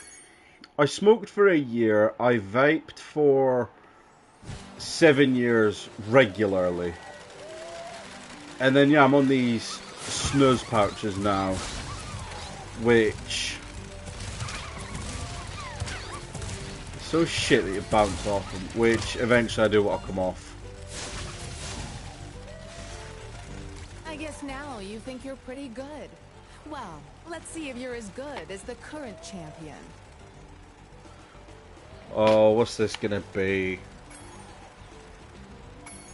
I smoked for a year. I vaped for 7 years regularly. And then, yeah, I'm on these snooze pouches now. Which... so shit that you bounce off them. Which, eventually I do want to come off. I guess now you think you're pretty good. Well, let's see if you're as good as the current champion. Oh, what's this gonna be?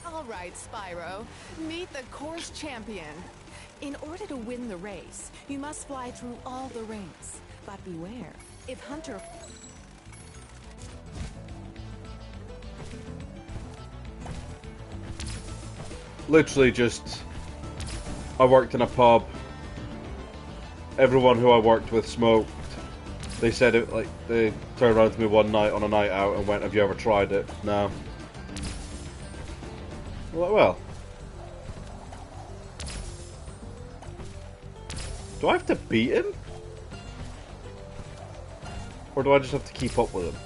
All right, Spyro. Meet the course champion. In order to win the race, you must fly through all the rings. But beware, if Hunter... Literally just... I worked in a pub. Everyone who I worked with smoked. They said it, like, they turned around to me one night on a night out and went, "Have you ever tried it?" No. Well. Do I have to beat him? Or do I just have to keep up with him?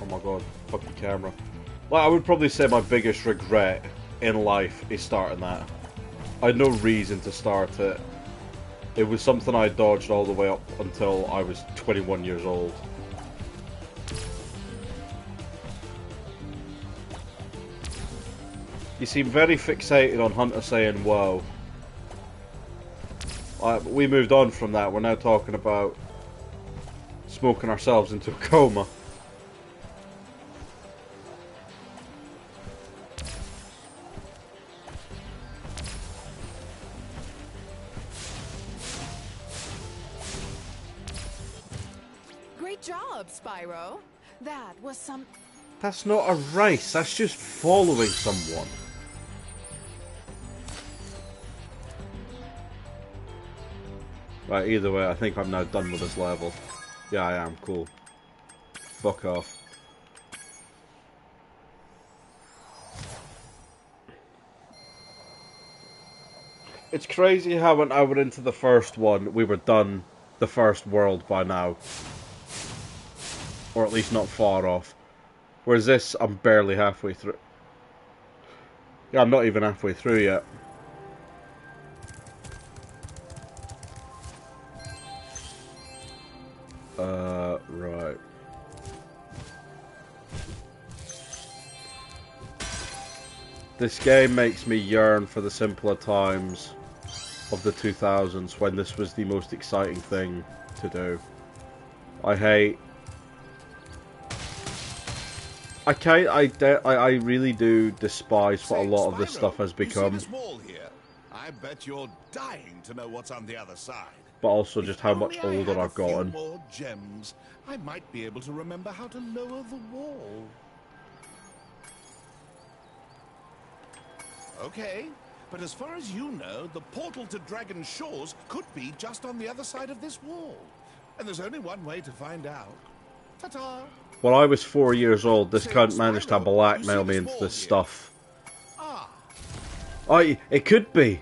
Oh my god, fucking camera. Like, I would probably say my biggest regret in life is starting that. I had no reason to start it. It was something I dodged all the way up until I was 21 years old. You seem very fixated on Hunter saying whoa. We moved on from that. We're now talking about smoking ourselves into a coma. Great job, Spyro. That was some... That's not a race, that's just following someone. Right, either way, I think I'm now done with this level. Yeah, I am, cool. Fuck off. It's crazy how when I went into the first one, we were done the first world by now. Or at least not far off. Whereas this, I'm barely halfway through. Yeah, I'm not even halfway through yet. Right. This game makes me yearn for the simpler times of the 2000s when this was the most exciting thing to do. I really do despise what a lot of this stuff has become. You see this wall here? I bet you're dying to know what's on the other side. But also just how much older I've gotten. More gems, I might be able to remember how to lower the wall. Okay, but as far as you know, the portal to Dragon Shores could be just on the other side of this wall. And there's only one way to find out. Ta-ta! When I was 4 years old, this cunt managed to blackmail me into this stuff. It could be,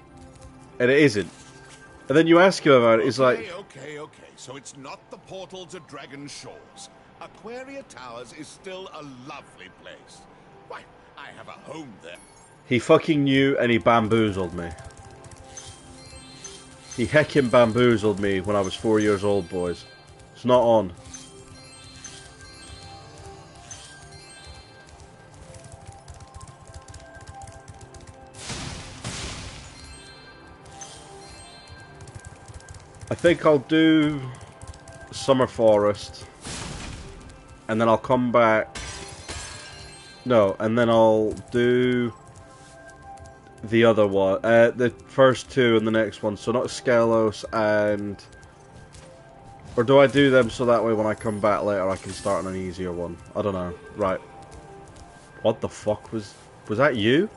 and it isn't. And then you ask him about it, he's like... Okay, so it's not the portal to Dragon Shores. Aquaria Towers is still a lovely place. Why, I have a home there. He fucking knew and he bamboozled me. He heckin' bamboozled me when I was 4 years old, boys. It's not on. I think I'll do Summer Forest, and then I'll come back. No, and then I'll do the other one, the first two and the next one. So not Skelos and, or do I do them so that way when I come back later I can start on an easier one? I don't know. Right. What the fuck was that you?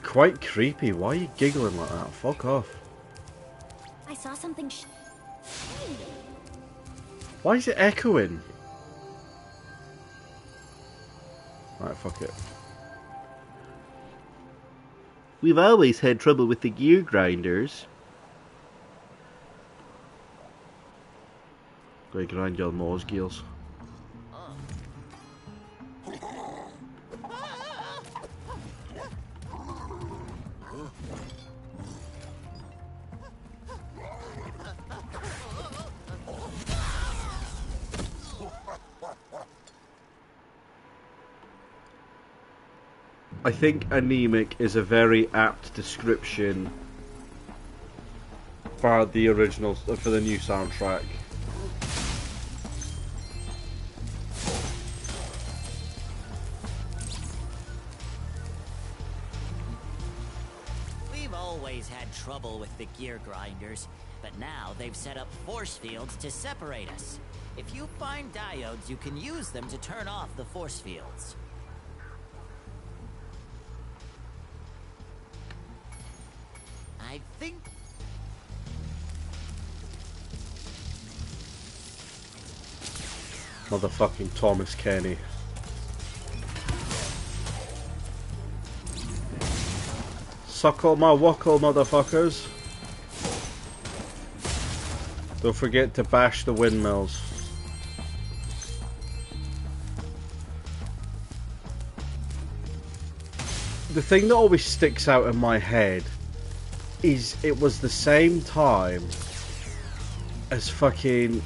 Quite creepy. Why are you giggling like that? Fuck off. I saw something. Why is it echoing? Right, fuck it. We've always had trouble with the gear grinders. Go grind your nose gears. I think anemic is a very apt description for the original, for the new soundtrack. We've always had trouble with the gear grinders, but now they've set up force fields to separate us. If you find diodes, you can use them to turn off the force fields. I think... Motherfucking Thomas Kenny. Suckle my wuckle, motherfuckers. Don't forget to bash the windmills. the thing that always sticks out in my head is it was the same time as fucking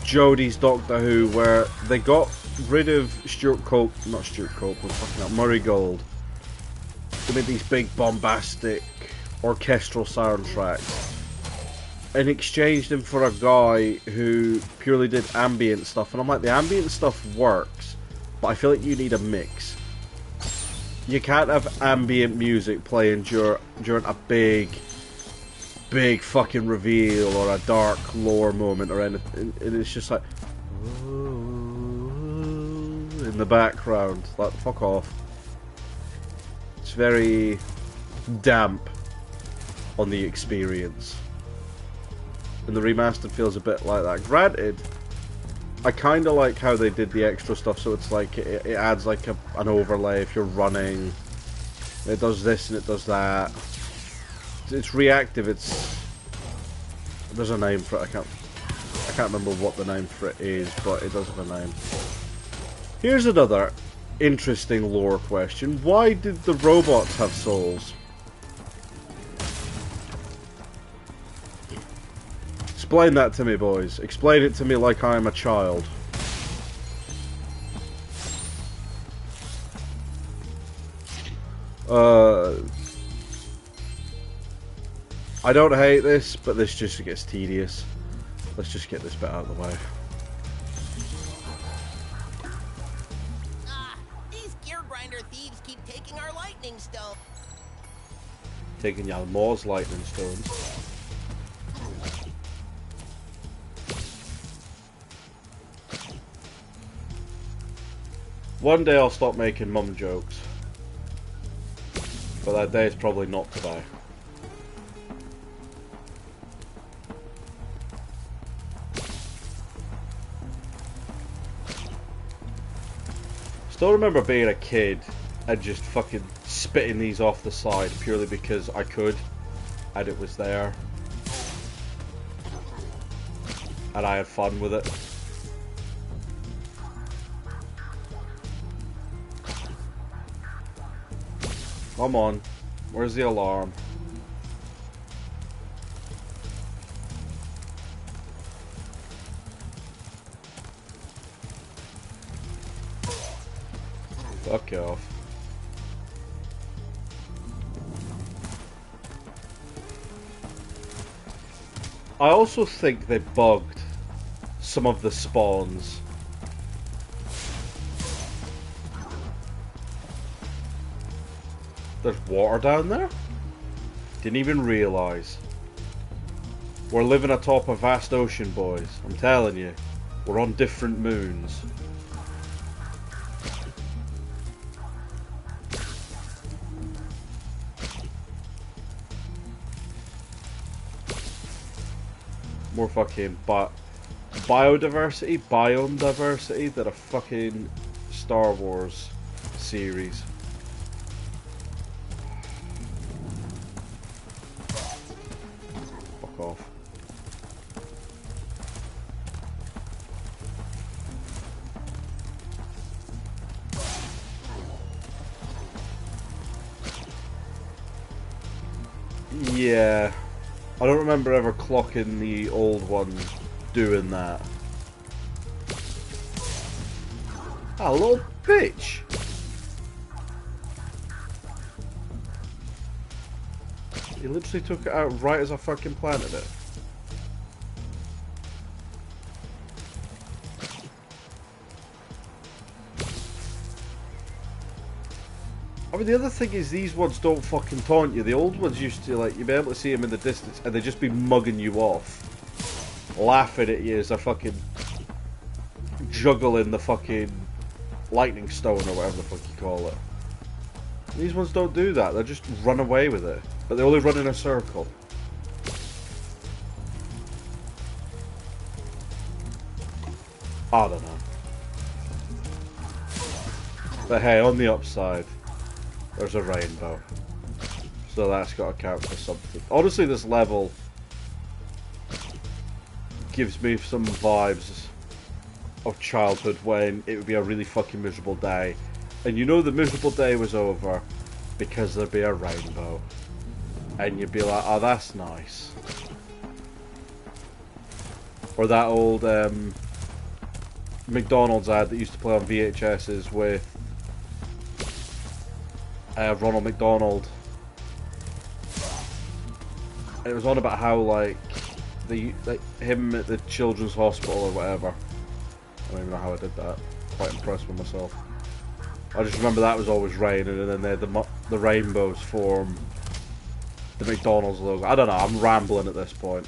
Jodie's Doctor Who, where they got rid of Murray Gold. They made these big bombastic orchestral soundtracks and exchanged him for a guy who purely did ambient stuff, and I'm like, the ambient stuff works, but I feel like you need a mix. You can't have ambient music playing during a big fucking reveal or a dark lore moment or anything. It's just like in the background. Like, fuck off. It's very damp on the experience. And the remastered feels a bit like that. Granted, I kind of like how they did the extra stuff, so it's like it adds like an overlay if you're running. It does this and it does that. It's reactive. There's a name for it. I can't remember what the name for it is, but it does have a name. Here's another interesting lore question. Why did the robots have souls? Explain that to me, boys. Explain it to me like I am a child. I don't hate this, but this just gets tedious. Let's just get this bit out of the way. These gear grinder thieves keep taking our lightning stone. Taking Yalmor's lightning stones. One day I'll stop making mum jokes. But that day is probably not today. Still remember being a kid and just fucking spitting these off the side purely because I could and it was there. And I had fun with it. Come on, where's the alarm? Fuck off. I also think they bugged some of the spawns. There's water down there? Didn't even realise. We're living atop a vast ocean, boys. I'm telling you. We're on different moons. More fucking biodiversity, biome diversity than a fucking Star Wars series. Fuck off. Yeah. I don't remember ever clocking the old one doing that. Ah, little bitch! You literally took it out right as I fucking planted it. I mean, the other thing is these ones don't fucking taunt you. The old ones used to, like, you'd be able to see them in the distance and they'd just be mugging you off. Laughing at you as they're fucking juggling the fucking lightning stone or whatever the fuck you call it. These ones don't do that. They just run away with it. But they only run in a circle. I don't know. But hey, on the upside, there's a rainbow. So that's got to count for something. Honestly, this level gives me some vibes of childhood when it would be a really fucking miserable day and you know the miserable day was over because there'd be a rainbow. And you'd be like, oh, that's nice. Or that old McDonald's ad that used to play on VHSs with Ronald McDonald. It was on about how, like, him at the children's hospital or whatever. I don't even know how I did that. Quite impressed with myself. I just remember that was always raining, and then they had the rainbows form the McDonald's logo. I don't know, I'm rambling at this point.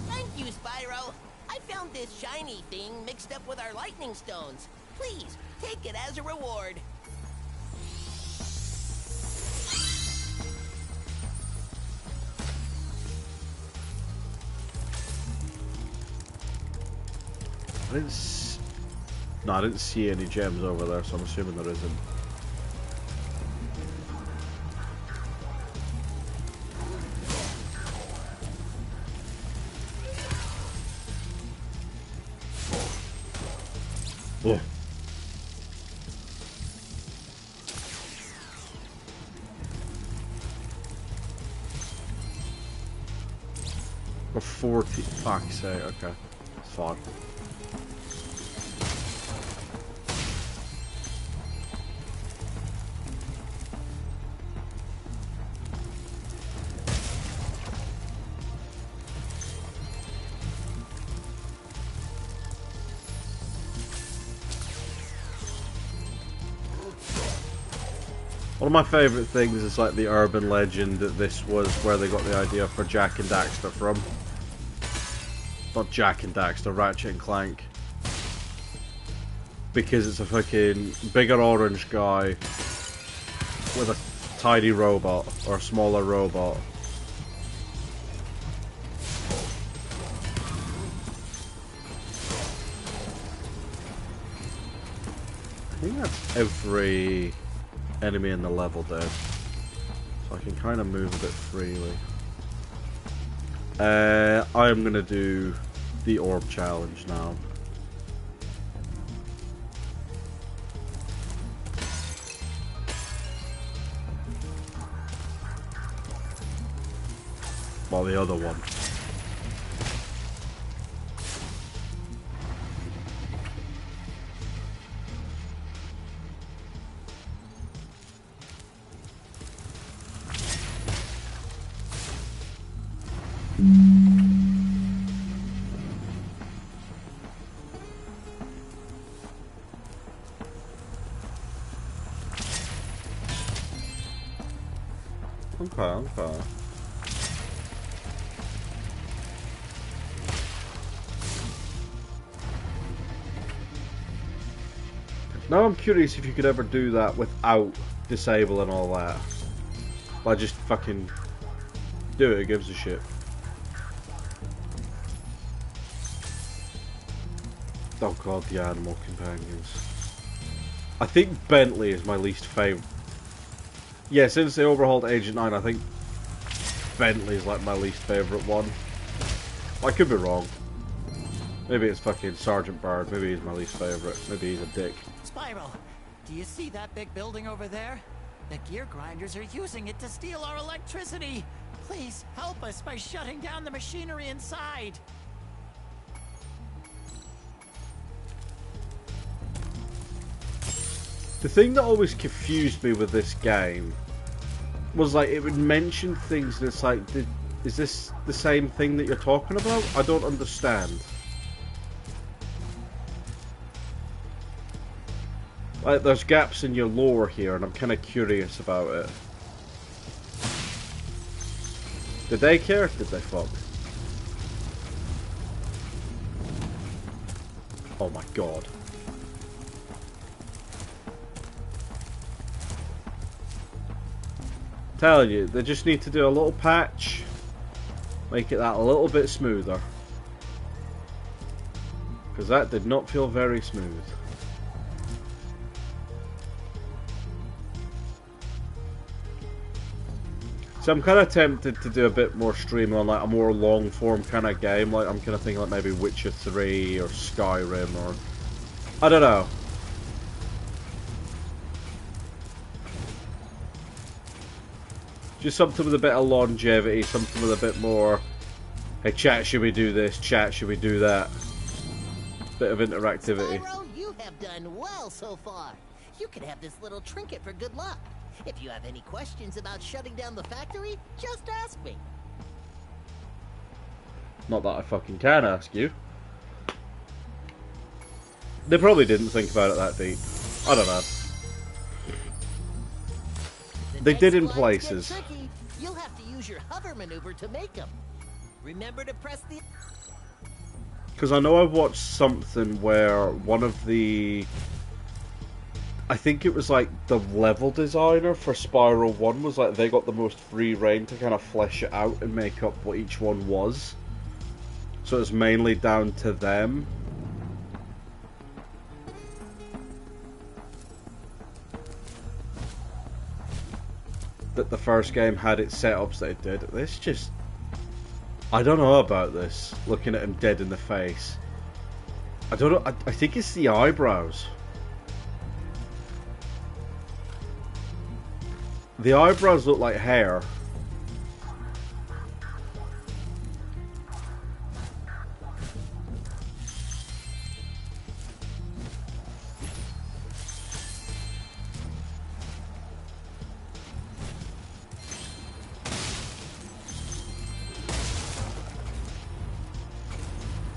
Thank you, Spyro. I found this shiny thing mixed up with our lightning stones. Please, take it as a reward. I didn't see any gems over there, so I'm assuming there isn't. Oh. For 40, fuck's sake, okay. It's fine. One of my favourite things is like the urban legend that this was where they got the idea for Jak and Daxter from. Not Jak and Daxter, Ratchet and Clank. Because it's a fucking bigger orange guy with a tiny robot, or a smaller robot. I think that's every enemy in the level there, so I can kind of move a bit freely. I am going to do the orb challenge now. Well, the other one. Okay. Now I'm curious if you could ever do that without disabling all that. Like, just fucking do it, who gives a shit. Oh god, the animal companions. I think Bentley is my least favourite. Yeah, since they overhauled Agent 9, I think Bentley's like my least favourite one. I could be wrong. Maybe it's fucking Sergeant Byrd. Maybe he's my least favourite. Maybe he's a dick. Spyro, do you see that big building over there? The gear grinders are using it to steal our electricity. Please help us by shutting down the machinery inside. The thing that always confused me with this game was like it would mention things and it's like, is this the same thing that you're talking about? I don't understand. Like, there's gaps in your lore here and I'm kind of curious about it. Did they care? Did they fuck? Oh my god. Telling you, they just need to do a little patch, make it that a little bit smoother, because that did not feel very smooth. So I'm kind of tempted to do a bit more streaming on like a more long form kind of game. Like I'm kind of thinking like maybe Witcher 3 or Skyrim or I don't know. Just something with a bit of longevity, something with a bit more. Hey chat, should we do this? Chat, should we do that? Bit of interactivity. Spyro, you have done well so far. You can have this little trinket for good luck. If you have any questions about shutting down the factory, just ask me. Not that I fucking can ask you. They probably didn't think about it that deep. I don't know. They did in places. Tricky, you'll have to use your hover maneuver to make them. Remember to press the... Because I know I've watched something where one of the... I think it was like the level designer for Spyro 1 was like they got the most free reign to kind of flesh it out and make up what each one was. So it's mainly down to them. That the first game had its setups that it did. This just... I don't know about this. Looking at him dead in the face. I don't know. I think it's the eyebrows. The eyebrows look like hair.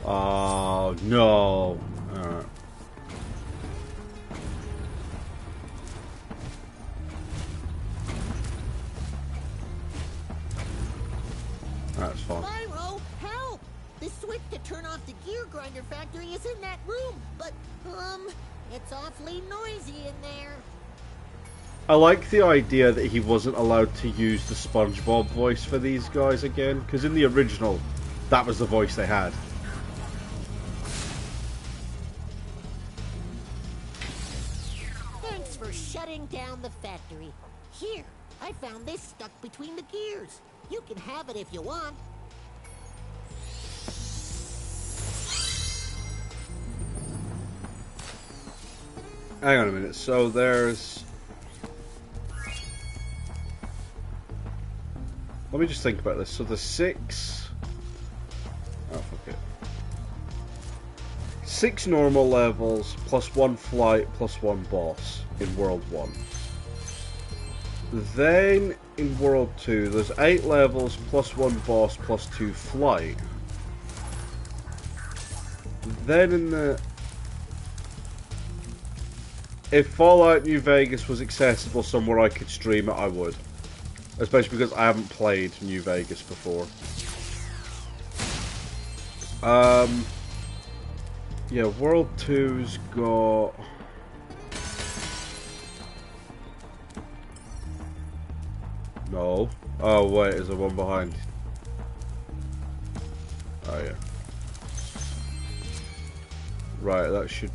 Oh no. Alright. That's fine. Spyro, help! The switch to turn off the gear grinder factory is in that room, but, it's awfully noisy in there. I like the idea that he wasn't allowed to use the SpongeBob voice for these guys again, because in the original, that was the voice they had. Thanks for shutting down the factory. Here, I found this stuck between the gears. You can have it if you want. Hang on a minute, so there's... Let me just think about this. So the 6... Oh, fuck it. 6 normal levels, plus 1 flight, plus 1 boss in World 1. Then, in World 2, there's 8 levels, plus 1 boss, plus 2 flight. Then in the... If Fallout New Vegas was accessible somewhere I could stream it, I would. Especially because I haven't played New Vegas before. Yeah, World 2's got... No. Oh, wait, is there one behind? Oh, yeah. Right, that should...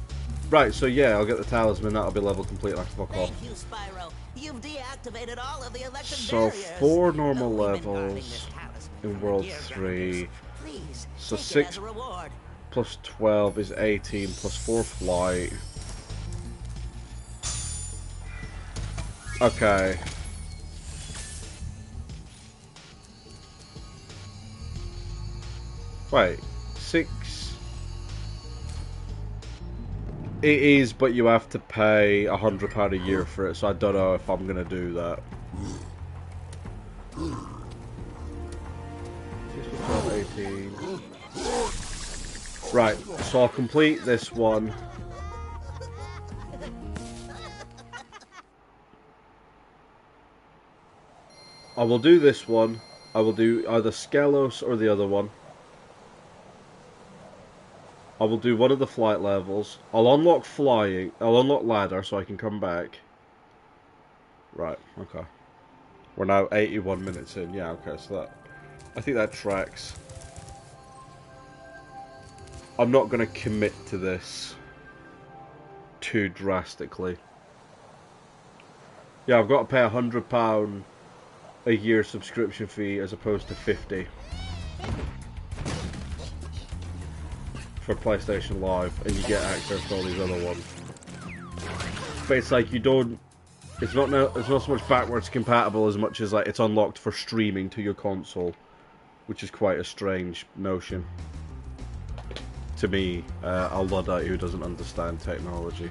Right, so yeah, I'll get the talisman, that'll be level complete, I can fuck off. Thank you, Spyro. You've deactivated all of the electric So, barriers. 4 normal Though we've been guarding levels this talisman in from World gear 3. grinders. Please, So take it 6 as a reward. plus 12 is 18, plus 4 flight. Okay. Wait, 6... It is, but you have to pay £100 a year for it, so I don't know if I'm gonna do that. 18. Right, so I'll complete this one. I will do this one. I will do either Skelos or the other one. I will do one of the flight levels. I'll unlock flying. I'll unlock ladder so I can come back. Right, okay. We're now 81 minutes in. Yeah, okay, so that... I think that tracks. I'm not going to commit to this too drastically. Yeah, I've got to pay £100 a year subscription fee as opposed to 50 for PlayStation Live, and you get access to all these other ones. But it's like you don't. It's not so much backwards compatible as much as like it's unlocked for streaming to your console, which is quite a strange notion to me, a Luddite who doesn't understand technology.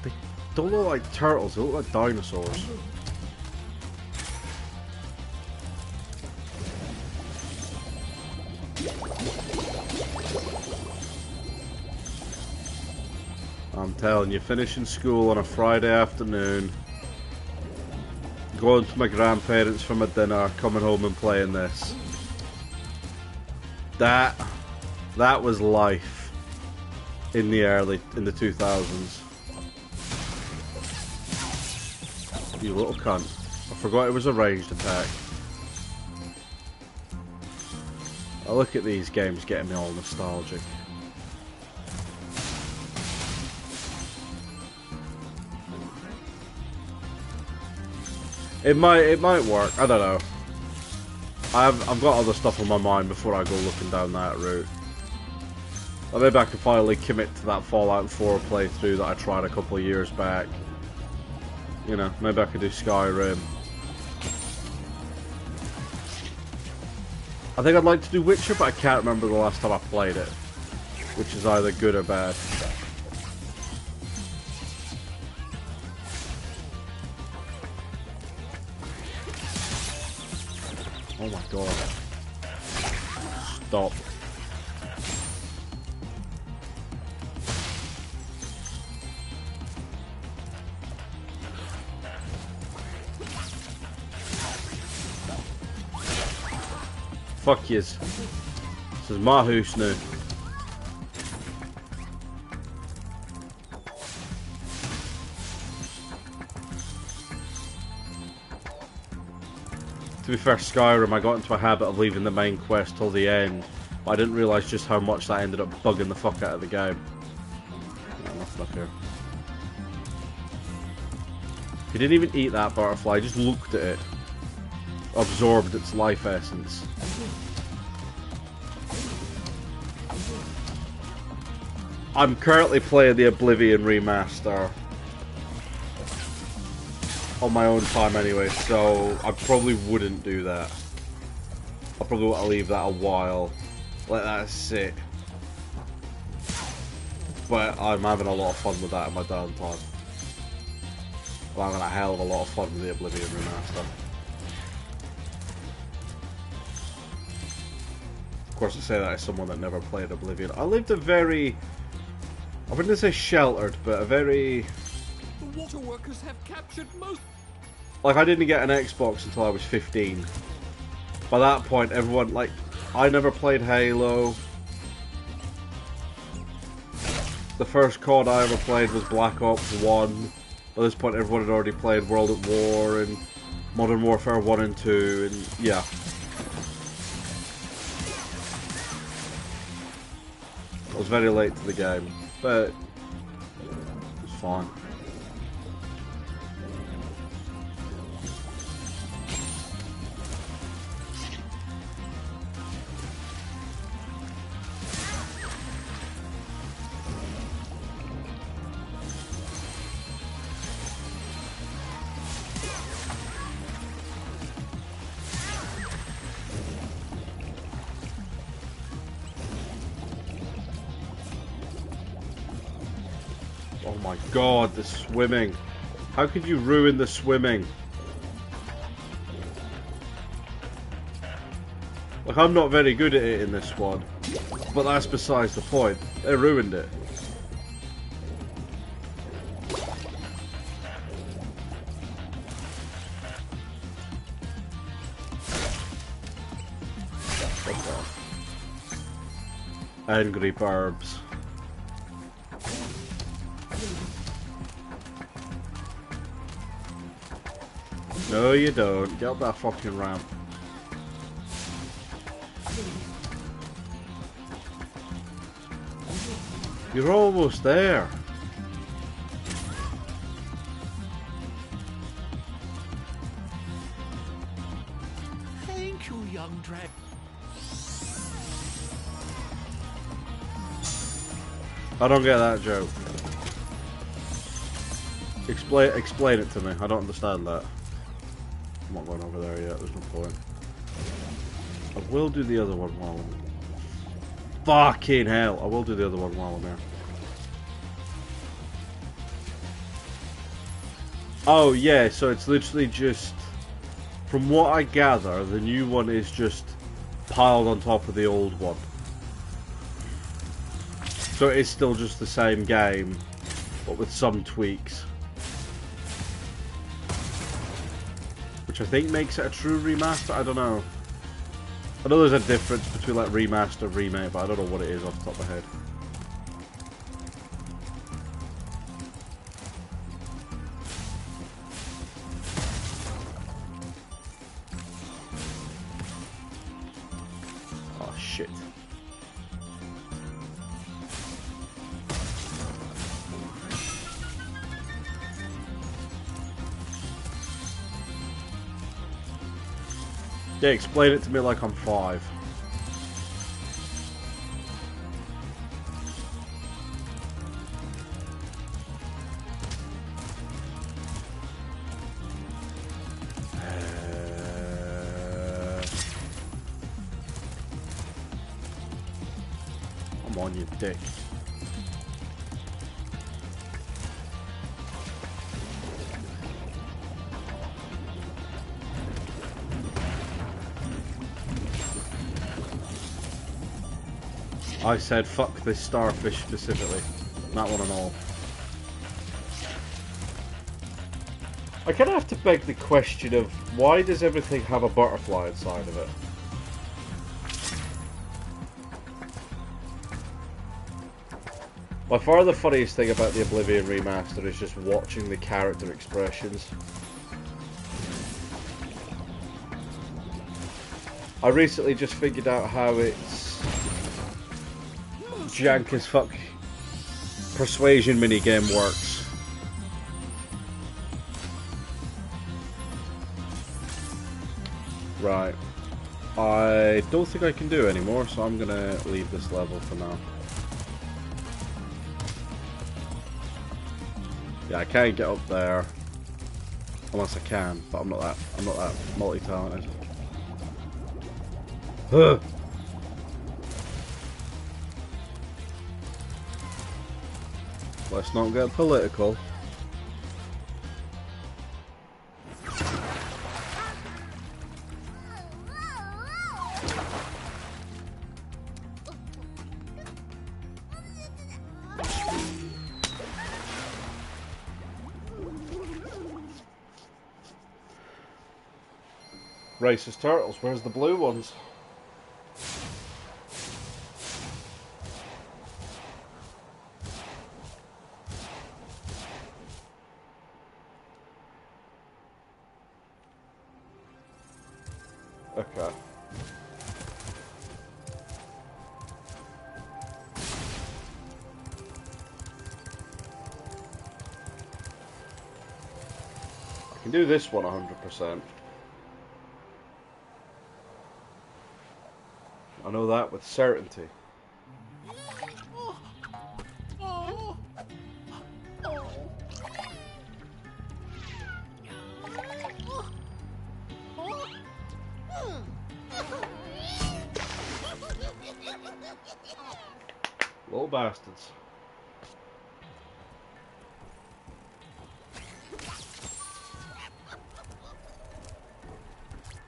They don't look like turtles, they look like dinosaurs. I'm telling you, finishing school on a Friday afternoon, going to my grandparents for my dinner, coming home and playing this. That was life in the 2000s. You little cunt. I forgot it was a ranged attack. I look at these games getting me all nostalgic. It might work. I don't know. I've got other stuff on my mind before I go looking down that route. Or maybe I can finally commit to that Fallout 4 playthrough that I tried a couple of years back. You know, maybe I could do Skyrim. I think I'd like to do Witcher, but I can't remember the last time I played it, which is either good or bad. Oh my god. Stop. Fuck yous. This is my house now. To be fair, Skyrim, I got into a habit of leaving the main quest till the end, but I didn't realise just how much that ended up bugging the fuck out of the game. No, nothing up here. He didn't even eat that butterfly, he just looked at it. Absorbed its life essence. I'm currently playing the Oblivion remaster on my own time anyway, so I probably wouldn't do that. I probably want to leave that a while, let that sit. But I'm having a lot of fun with that in my downtime. I'm having a hell of a lot of fun with the Oblivion remaster. Of course, I say that as someone that never played Oblivion. I lived a very, I wouldn't say sheltered, but a very... The water workers have captured most... Like, I didn't get an Xbox until I was 15. By that point, everyone, like, I never played Halo. The first COD I ever played was Black Ops 1. By this point, everyone had already played World at War and Modern Warfare 1 and 2, and yeah. I was very late to the game, but it was fine. Oh my god, the swimming. How could you ruin the swimming? Like, I'm not very good at it in this one, but that's besides the point. They ruined it. Fuck off. Angry barbs. No, you don't. Get up that fucking ramp. You're almost there. Thank you, young dragon. I don't get that joke. Explain it to me. I don't understand that. I'm not going over there yet. There's no point. I will do the other one while I'm... Fucking hell! I will do the other one while I'm here. Oh yeah, so it's literally just... From what I gather, the new one is just piled on top of the old one. So it's still just the same game, but with some tweaks. Which I think makes it a true remaster, I don't know. I know there's a difference between like remaster and remake, but I don't know what it is off the top of my head. Oh shit. Yeah, explain it to me like I'm 5. Come on, you dick. I said fuck this starfish specifically. That one and all. I kind of have to beg the question of why does everything have a butterfly inside of it? By far the funniest thing about the Oblivion remaster is just watching the character expressions. I recently just figured out how it's jank as fuck persuasion minigame works. Right. I don't think I can do anymore, so I'm gonna leave this level for now. Yeah, I can't get up there. Unless I can, but I'm not that multi-talented. Ugh. Let's not get political. Racist turtles, where's the blue ones? Okay. I can do this one 100%. I know that with certainty. Little bastards.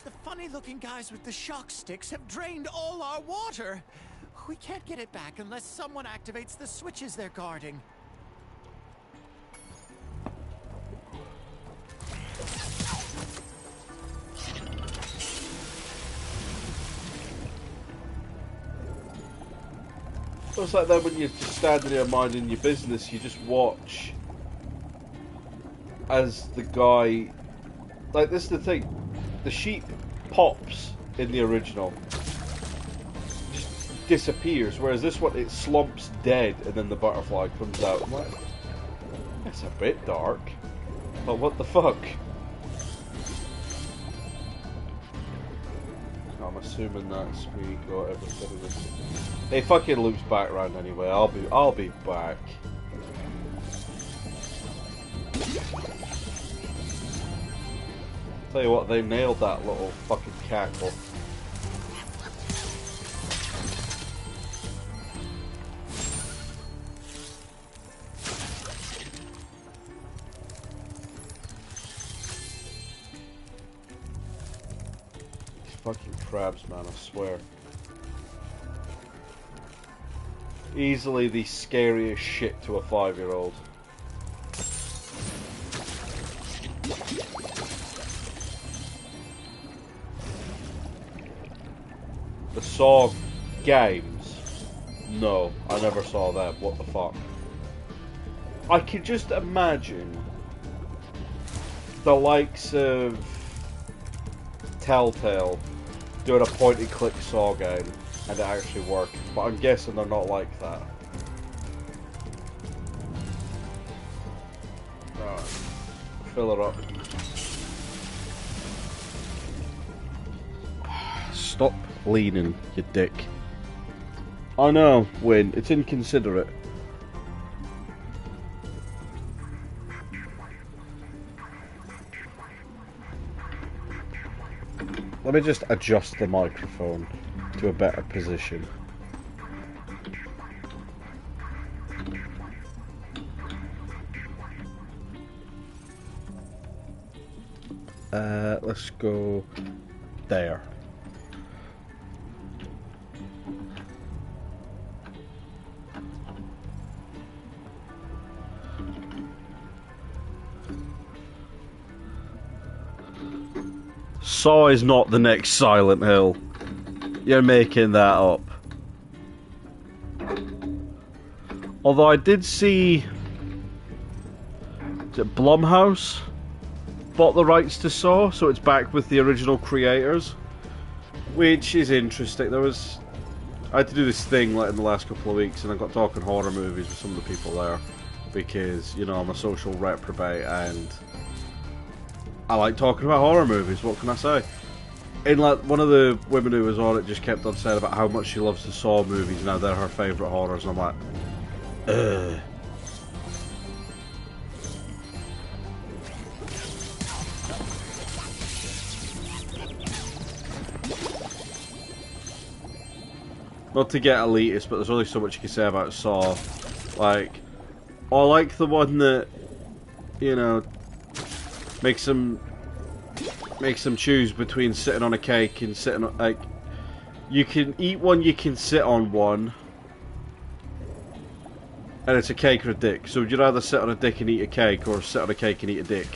The funny-looking guys with the shock sticks have drained all our water. We can't get it back unless someone activates the switches they're guarding. It's like that when you're just standing there minding your business, you just watch as the guy... Like, this is the thing. The sheep pops in the original. Just disappears. Whereas this one, it slumps dead and then the butterfly comes out. I'm like, it's a bit dark. But what the fuck? I'm assuming that's me got everything in this. Hey, fucking loops back round anyway. I'll be back. Tell you what, they nailed that little fucking cackle. Fucking crabs, man, I swear. Easily the scariest shit to a 5-year-old. The Saw games? No, I never saw that. What the fuck? I could just imagine the likes of Telltale doing a point-and-click Saw game and it actually worked, but I'm guessing they're not like that. Alright, fill her up. Stop leaning, you dick. I know, Win, it's inconsiderate. Let me just adjust the microphone to a better position. Let's go there. Saw is not the next Silent Hill. You're making that up. Although I did see... Is it Blumhouse? Bought the rights to Saw, so it's back with the original creators. Which is interesting. I had to do this thing like in the last couple of weeks and I got talking horror movies with some of the people there. Because, you know, I'm a social reprobate and... I like talking about horror movies, what can I say? And like, one of the women who was on it just kept on saying about how much she loves the Saw movies, now they're her favourite horrors, and I'm like, ugh. Not to get elitist, but there's only so much you can say about Saw. Like, I like the one that, you know, makes them choose between sitting on a cake and sitting on, like, you can eat one, you can sit on one, and it's a cake or a dick. So would you rather sit on a dick and eat a cake, or sit on a cake and eat a dick?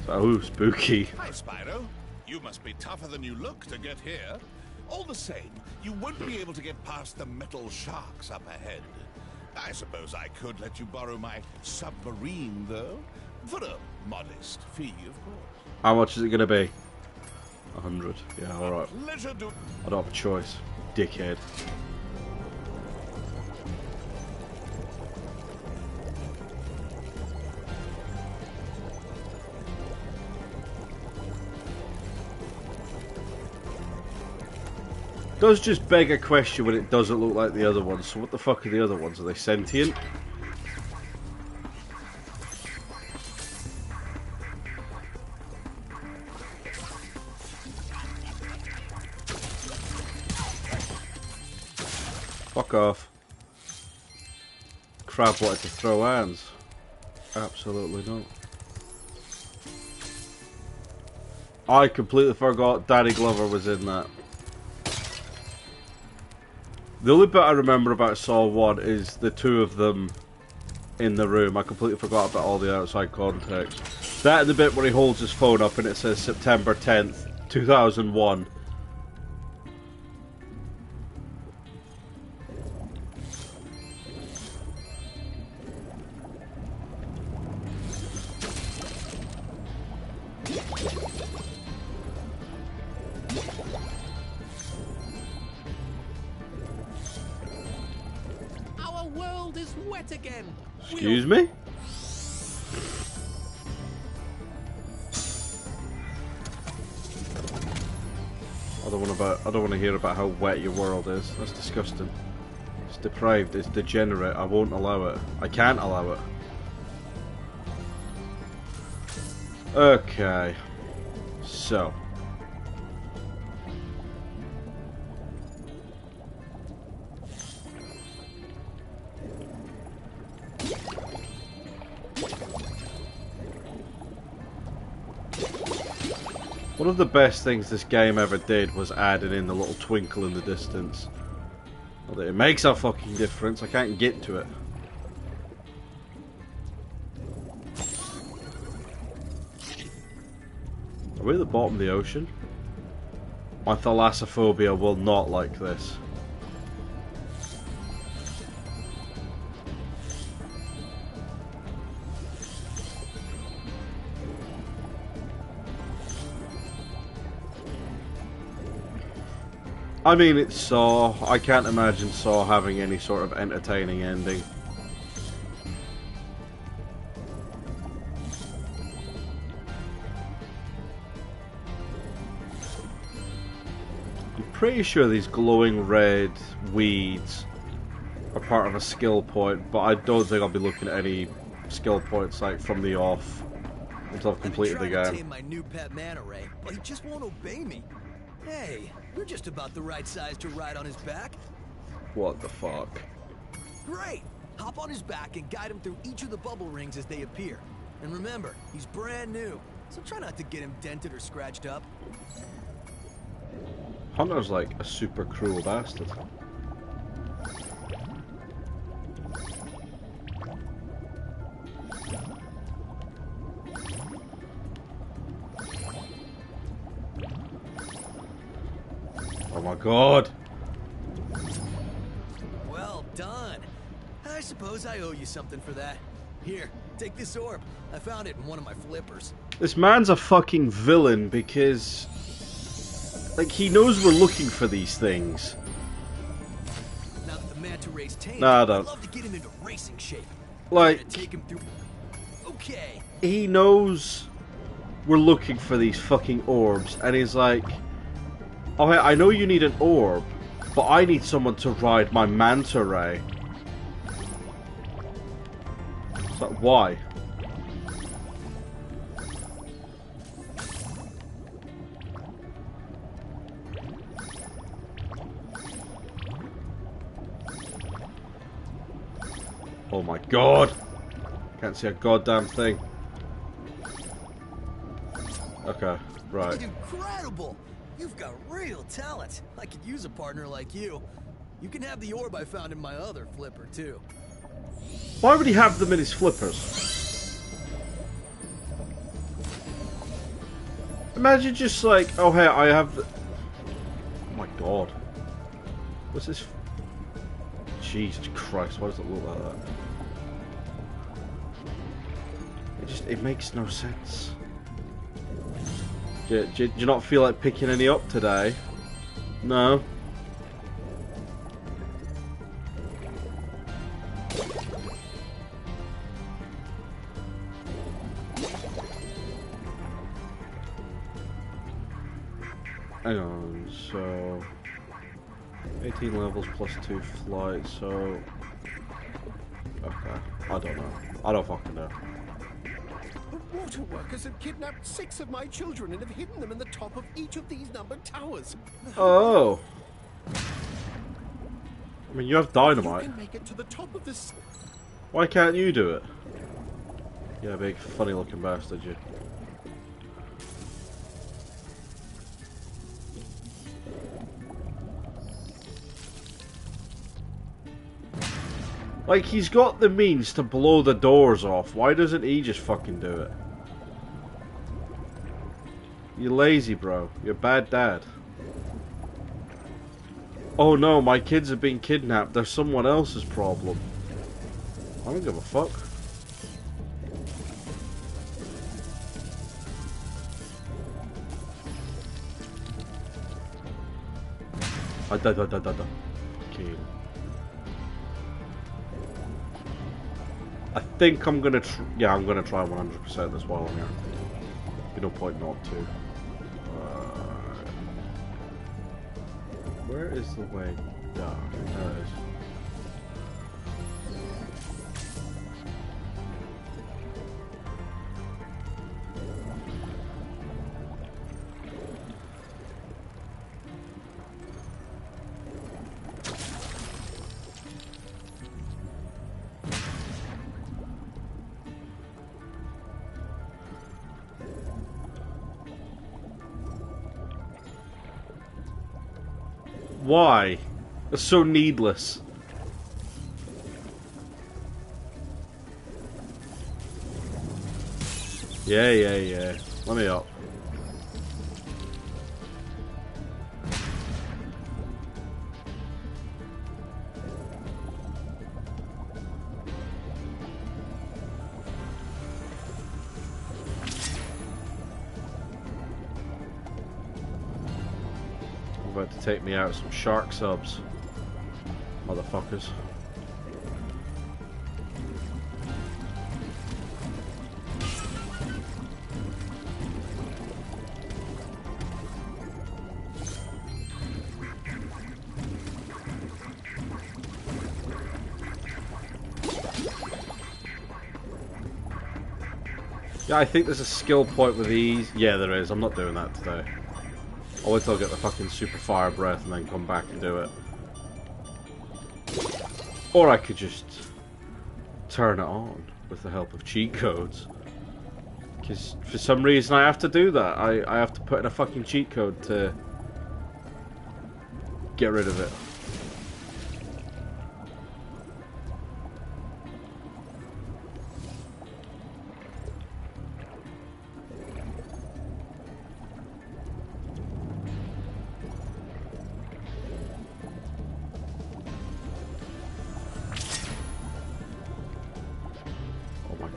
So, ooh, spooky. Hi, Spyro. You must be tougher than you look to get here. All the same, you won't be able to get past the metal sharks up ahead. I suppose I could let you borrow my submarine, though. For a modest fee, of course. How much is it going to be? 100. Yeah, alright. I don't have a choice. Dickhead. Does just beg a question when it doesn't look like the other ones. So what the fuck are the other ones? Are they sentient? Fuck off. Crab wanted to throw hands. Absolutely not. I completely forgot Danny Glover was in that. The only bit I remember about Saw 1 is the two of them in the room. I completely forgot about all the outside context. That and the bit where he holds his phone up and it says September 10th, 2001. Excuse me? I don't want to hear about how wet your world is. That's disgusting. It's depraved. It's degenerate. I won't allow it. I can't allow it. Okay. So. One of the best things this game ever did was adding in the little twinkle in the distance. Not that it makes a fucking difference, I can't get to it. Are we at the bottom of the ocean? My thalassophobia will not like this. I mean, it's Saw. I can't imagine Saw having any sort of entertaining ending. I'm pretty sure these glowing red weeds are part of a skill point, but I don't think I'll be looking at any skill points like from the off until I've completed the game. To tame my new pet manta ray, but he just won't obey me. Hey, you're just about the right size to ride on his back. What the fuck? Great! Hop on his back and guide him through each of the bubble rings as they appear. And remember, he's brand new, so try not to get him dented or scratched up. Hunter's like a super cruel bastard. Oh my god! Well done. I suppose I owe you something for that. Here, take this orb. I found it in one of my flippers. This man's a fucking villain because, like, he knows we're looking for these things. Now that the manta ray's tamed, Nah, I don't. I'd love to get him into racing shape. Like, Take him through. Okay. He knows we're looking for these fucking orbs, and he's like, "Oh, hey, I know you need an orb, but I need someone to ride my manta ray." It's like, why? Oh my god! Can't see a goddamn thing. Okay, right. Incredible! You've got real talent. I could use a partner like you. You can have the orb I found in my other flipper, too. Why would he have them in his flippers? Imagine just like, oh hey, I have the... Oh my god. What's this? Jesus Christ, why does it look like that? It makes no sense. Do you not feel like picking any up today? No? Hang on, so 18 levels plus 2 flights, so okay, I don't know. I don't fucking know. The water workers have kidnapped 6 of my children and have hidden them in the top of each of these numbered towers. Oh. I mean, you have dynamite. You can make it to the top of this. Why can't you do it? Yeah, big funny looking bastard, you. Like, he's got the means to blow the doors off. Why doesn't he just fucking do it? You're lazy, bro. You're a bad dad. Oh no, my kids have been kidnapped. They're someone else's problem. I don't give a fuck. Okay. I think I'm gonna yeah, I'm gonna try 100% this while I'm here. Be no point not to. Where is the way down? There it is. Why? It's so needless. Yeah. Let me up. About to take me out some shark subs, motherfuckers. Yeah, I think there's a skill point with these. Yeah, there is. I'm not doing that today. I'll wait till I get the fucking super fire breath and then come back and do it. Or I could just turn it on with the help of cheat codes. Because for some reason I have to do that. I have to put in a fucking cheat code to get rid of it.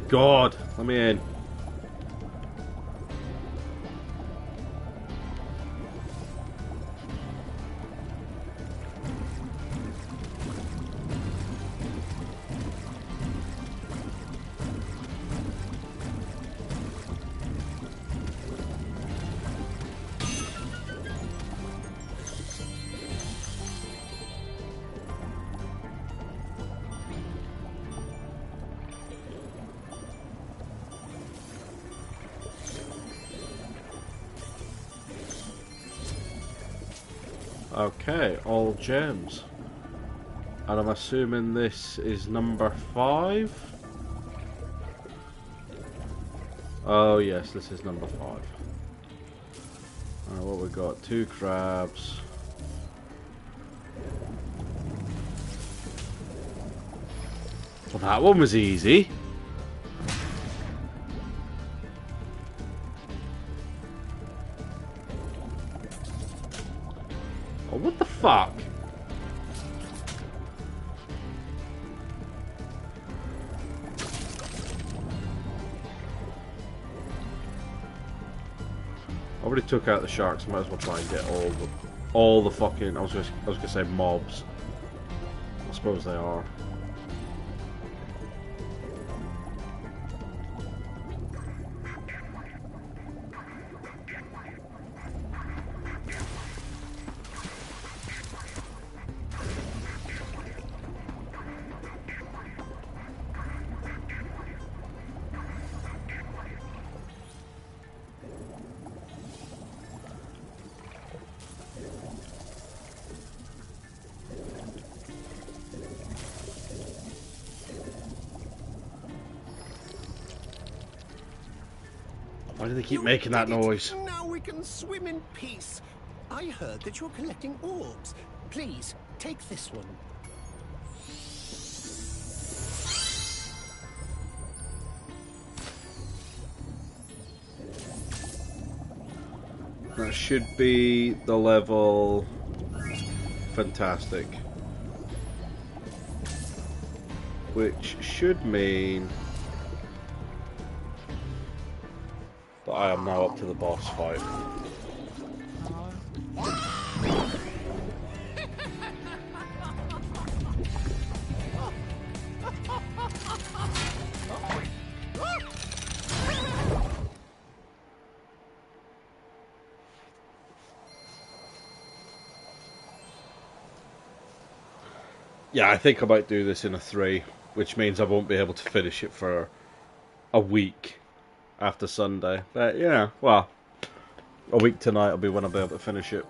God, let me in. Okay, all gems. And I'm assuming this is number 5? Oh yes, this is number 5. Alright, what we got? 2 crabs. Well, that one was easy. What the fuck? I already took out the sharks. Might as well try and get all the fucking. I was gonna say mobs. I suppose they are. Why do they keep making that noise? Now we can swim in peace. I heard that you're collecting orbs. Please, take this one. That should be the level. Fantastic. Which should mean that I am now up to the boss fight. Yeah, I think I might do this in a 3, which means I won't be able to finish it for a week after Sunday. But yeah, well, a week tonight will be when I'll be able to finish it.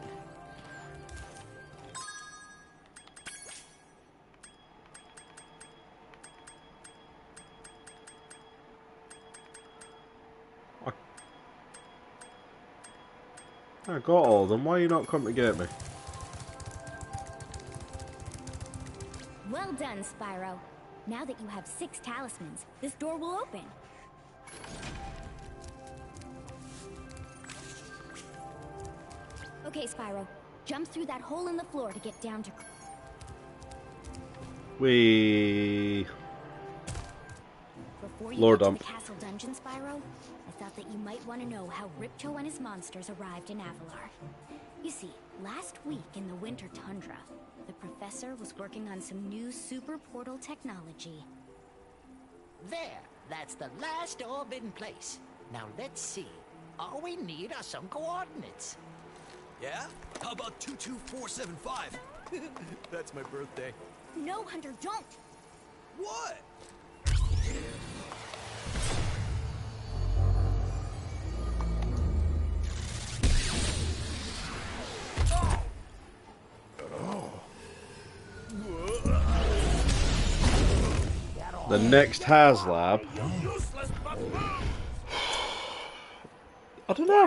I got all of them. Why are you not coming to get me? Well done, Spyro. Now that you have 6 talismans, this door will open. Okay, Spyro. Jump through that hole in the floor to get down to... We. Before you Lord get to Dump. the castle dungeon, Spyro, I thought that you might want to know how Ripto and his monsters arrived in Avalar. You see, last week in the winter tundra, the professor was working on some new super portal technology. There, that's the last orb in place. Now let's see. All we need are some coordinates. Yeah? How about 22475? That's my birthday. No, Hunter, don't! What? The next HasLab. I don't know, I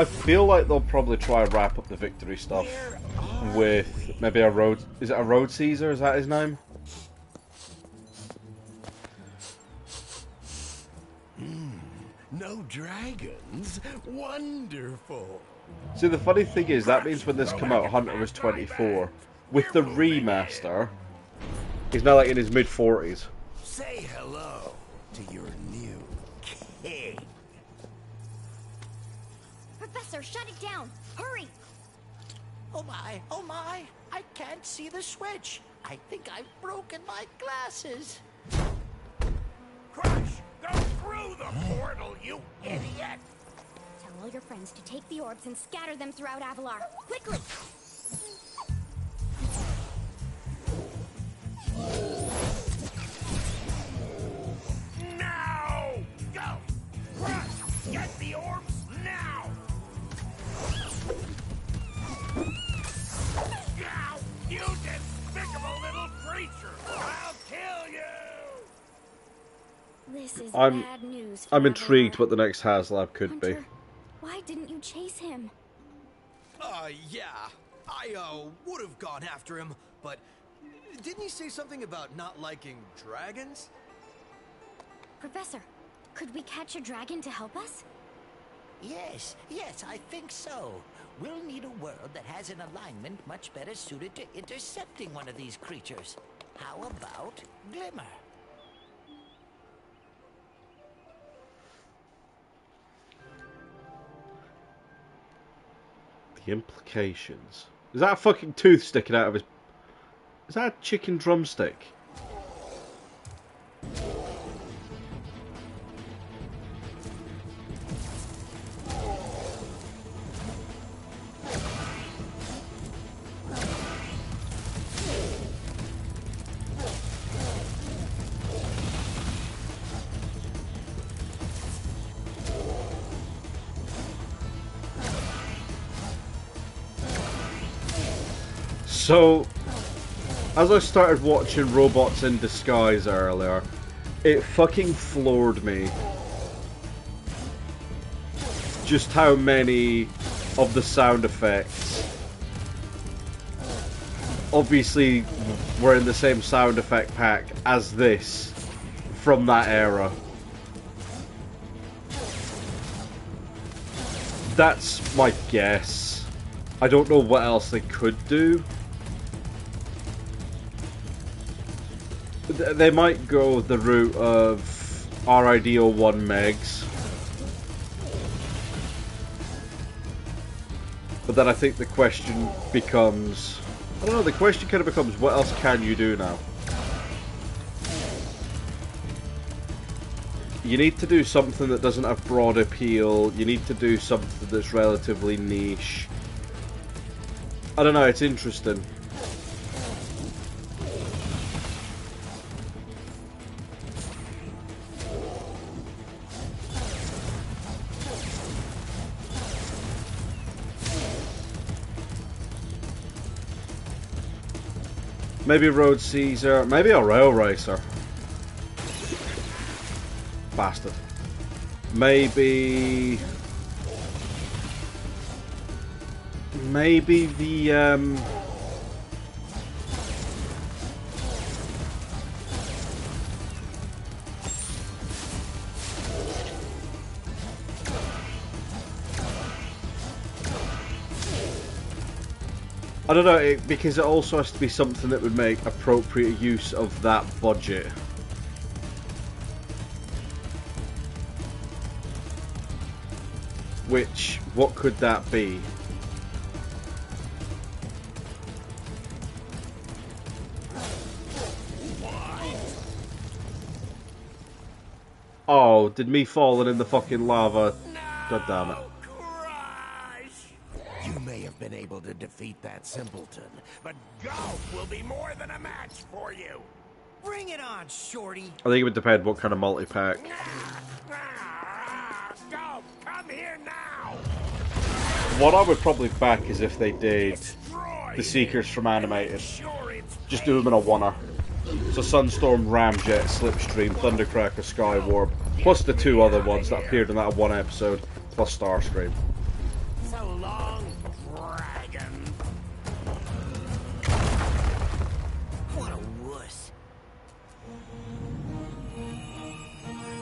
feel like they'll probably try and wrap up the victory stuff with maybe a road... Is it a Road Caesar? Is that his name? No dragons? Wonderful. See, the funny thing is, that means when this came out, Hunter was 24. With the remaster, he's now like in his mid-40s. Say hello to your new king. Professor, shut it down! Hurry! Oh my, I can't see the switch. I think I've broken my glasses. Crush! Go through the portal, you idiot! Tell all your friends to take the orbs and scatter them throughout Avalar. Quickly! Now! Go! Crush! Get the orbs now! Now! You despicable little creature! I'll kill you! This is I'm bad news. I'm for intrigued Avalar. what the next HasLab could be. Hunter, why didn't you chase him? Yeah. I, would have gone after him, but didn't he say something about not liking dragons? Professor, could we catch a dragon to help us? Yes, I think so. We'll need a world that has an alignment much better suited to intercepting one of these creatures. How about Glimmer? The implications. Is that a fucking tooth sticking out of his... Is that a chicken drumstick? So, as I started watching Robots in Disguise earlier, it fucking floored me just how many of the sound effects obviously were in the same sound effect pack as this from that era. That's my guess. I don't know what else they could do. They might go the route of RIDO 1 megs. But then I think the question becomes... I don't know, the question kind of becomes, what else can you do now? You need to do something that doesn't have broad appeal. You need to do something that's relatively niche. I don't know, it's interesting. Maybe Road Caesar, maybe a Rail Racer. Bastard. Maybe the I don't know, because it also has to be something that would make appropriate use of that budget. Which, what could that be? Oh, did me falling in the fucking lava? God damn it. You may have been able to defeat that simpleton, but golf will be more than a match for you. Bring it on, Shorty. I think it would depend what kind of multi-pack. Golf, come here now. What I would probably back is if they did the Seekers from Animated. Just do them in a oneer. So Sunstorm, Ramjet, Slipstream, Thundercracker, Skywarp, plus the two other ones that appeared in that one episode, plus Starscream. So long, dragon. What a wuss.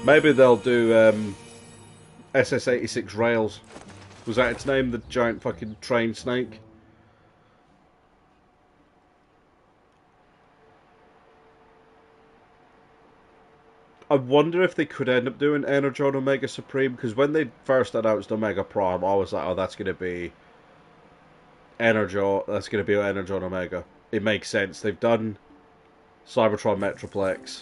Maybe they'll do SS-86 Rails. Was that its name? The giant fucking train snake? I wonder if they could end up doing Energon Omega Supreme, because when they first announced Omega Prime, I was like, oh, that's going to be Energon, that's going to be Energon Omega. It makes sense. They've done Cybertron Metroplex.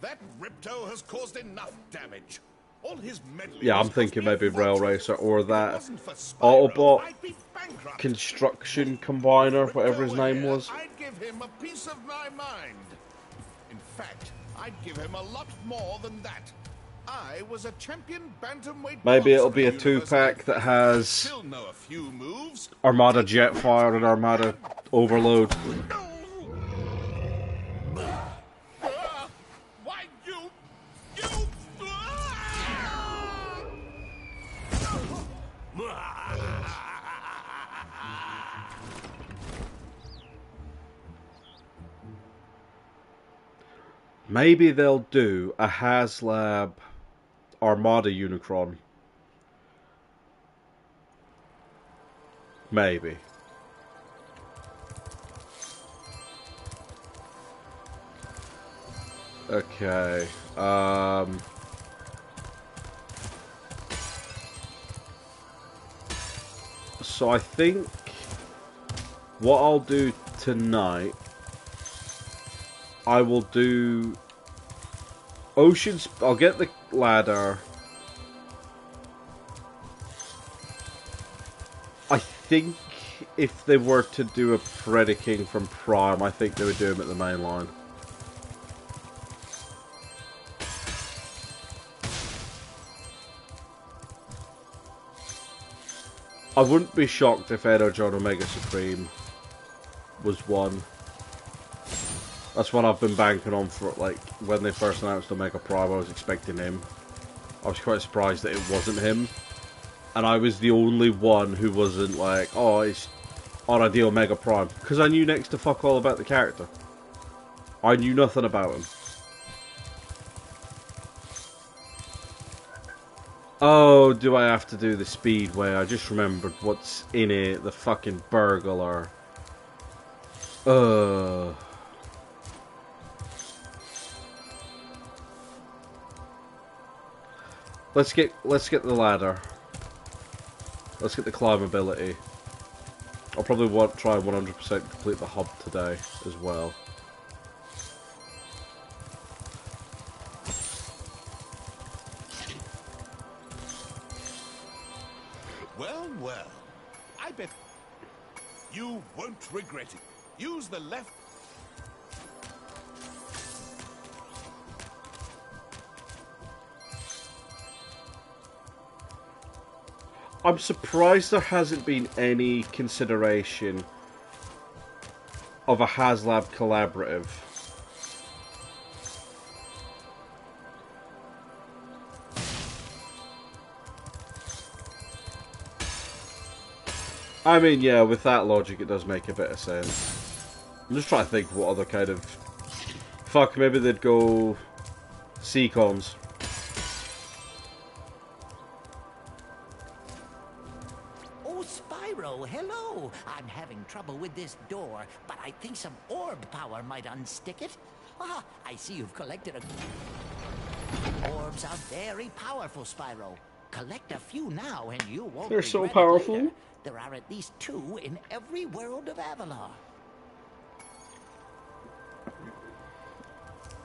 That Ripto has caused enough damage. All his meddling. Yeah, I'm thinking maybe Rail Racer or that Autobot Construction Combiner, whatever his name was. I'd give him a piece of my mind. In fact, I'd give him a lot more than that. I was a champion bantamweight. Maybe it'll be a 2-pack that has Armada Jetfire and Armada Overload. Why you? Maybe they'll do a HasLab Armada Unicron. Maybe. Okay. So I think what I'll do tonight, I will do Oceans. I'll get the ladder. I think if they were to do a Predaking from Prime, I think they would do him at the main line. I wouldn't be shocked if Energon Omega Supreme was one. That's what I've been banking on for, like, when they first announced Omega Prime, I was expecting him. I was quite surprised that it wasn't him. And I was the only one who wasn't like, oh, it's RID Omega Prime. Because I knew next to fuck all about the character. I knew nothing about him. Oh, do I have to do the Speedway? I just remembered what's in it. The fucking burglar. Let's get the ladder. Let's get the climbability. I'll probably try 100% complete the hub today as well. Well, well. I bet you won't regret it. Use the left... I'm surprised there hasn't been any consideration of a HasLab collaborative. I mean, yeah, with that logic, it does make a bit of sense. I'm just trying to think what other kind of... Fuck, maybe they'd go... Seacons. Oh, Spyro, hello! I'm having trouble with this door, but I think some orb power might unstick it. Ah, I see you've collected a... Orbs are very powerful, Spyro. Collect a few now and you won't They're so regret it powerful. later. There are at least 2 in every world of Avalar.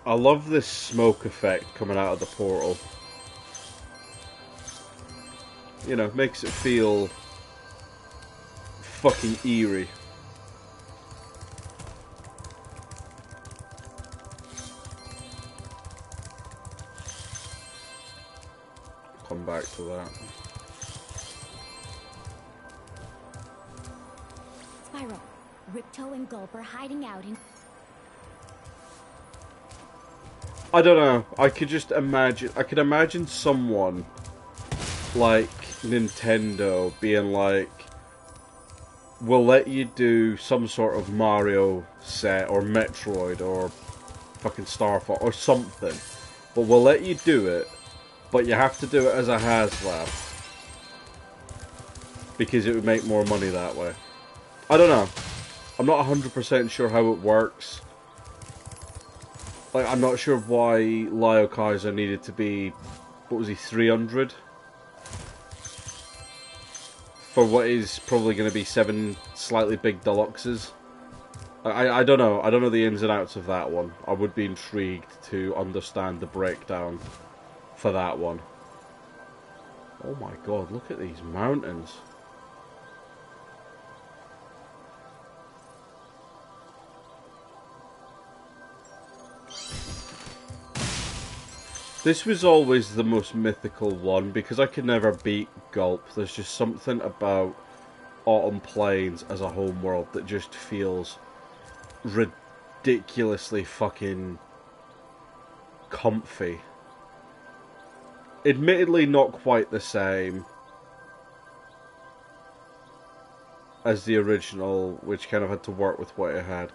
I love this smoke effect coming out of the portal. You know, makes it feel fucking eerie. Come back to that. Spyro, Ripto and Gulp are hiding out in... I don't know. I could just imagine. I could imagine someone like Nintendo being like, "We'll let you do some sort of Mario set or Metroid or fucking Star Fox or something, but we'll let you do it, but you have to do it as a HasLab because it would make more money that way." I don't know. I'm not 100% sure how it works. Like, I'm not sure why Lio Kaiser needed to be, what was he, 300? For what is probably going to be 7 slightly big deluxes. I don't know. I don't know the ins and outs of that one. I would be intrigued to understand the breakdown for that one. Oh my god, look at these mountains. This was always the most mythical one because I could never beat Gulp. There's just something about Autumn Plains as a homeworld that just feels ridiculously fucking comfy. Admittedly not quite the same as the original, which kind of had to work with what it had.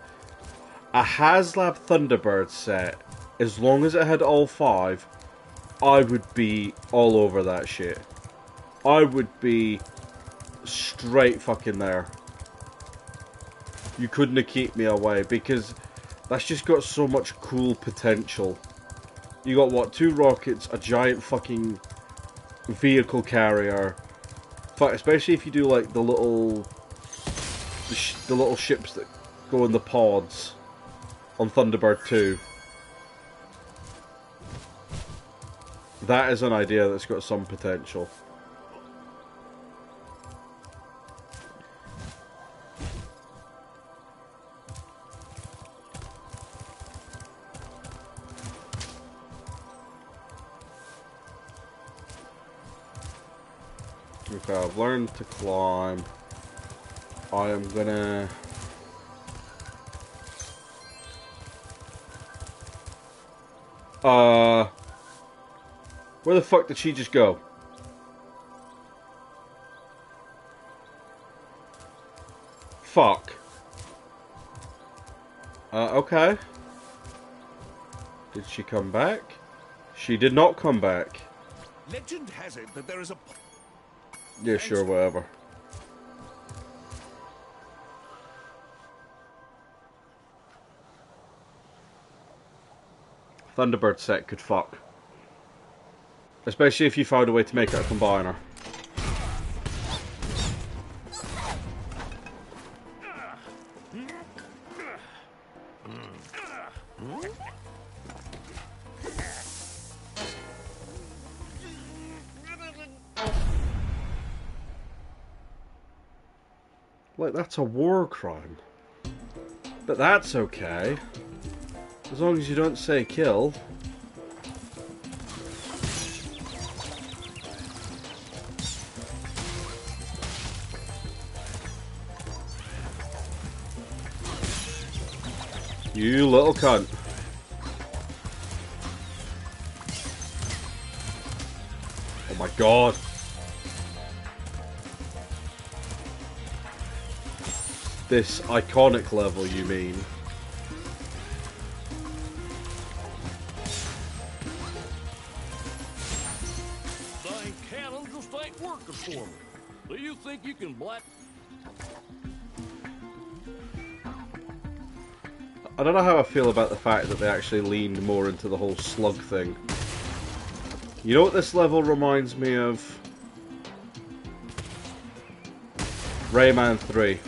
A HasLab Thunderbird set, as long as it had all 5, I would be all over that shit. I would be straight fucking there. You couldn't keep me away because that's just got so much cool potential. You got what, 2 rockets, a giant fucking vehicle carrier. Fuck, especially if you do like the little ships that go in the pods on Thunderbird 2. That is an idea that's got some potential. Okay, I've learned to climb. I am gonna... Where the fuck did she just go? Fuck. Okay. Did she come back? She did not come back. Legend has it that there is a... Yeah, sure, whatever. Thunderbird set could fuck. Especially if you found a way to make it a combiner. Like, that's a war crime. But that's okay. As long as you don't say kill. You little cunt. Oh my god. This iconic level, you mean? Dang cannon just ain't working for me. Do you think you can black... I don't know how I feel about the fact that they actually leaned more into the whole slug thing. You know what this level reminds me of? Rayman 3.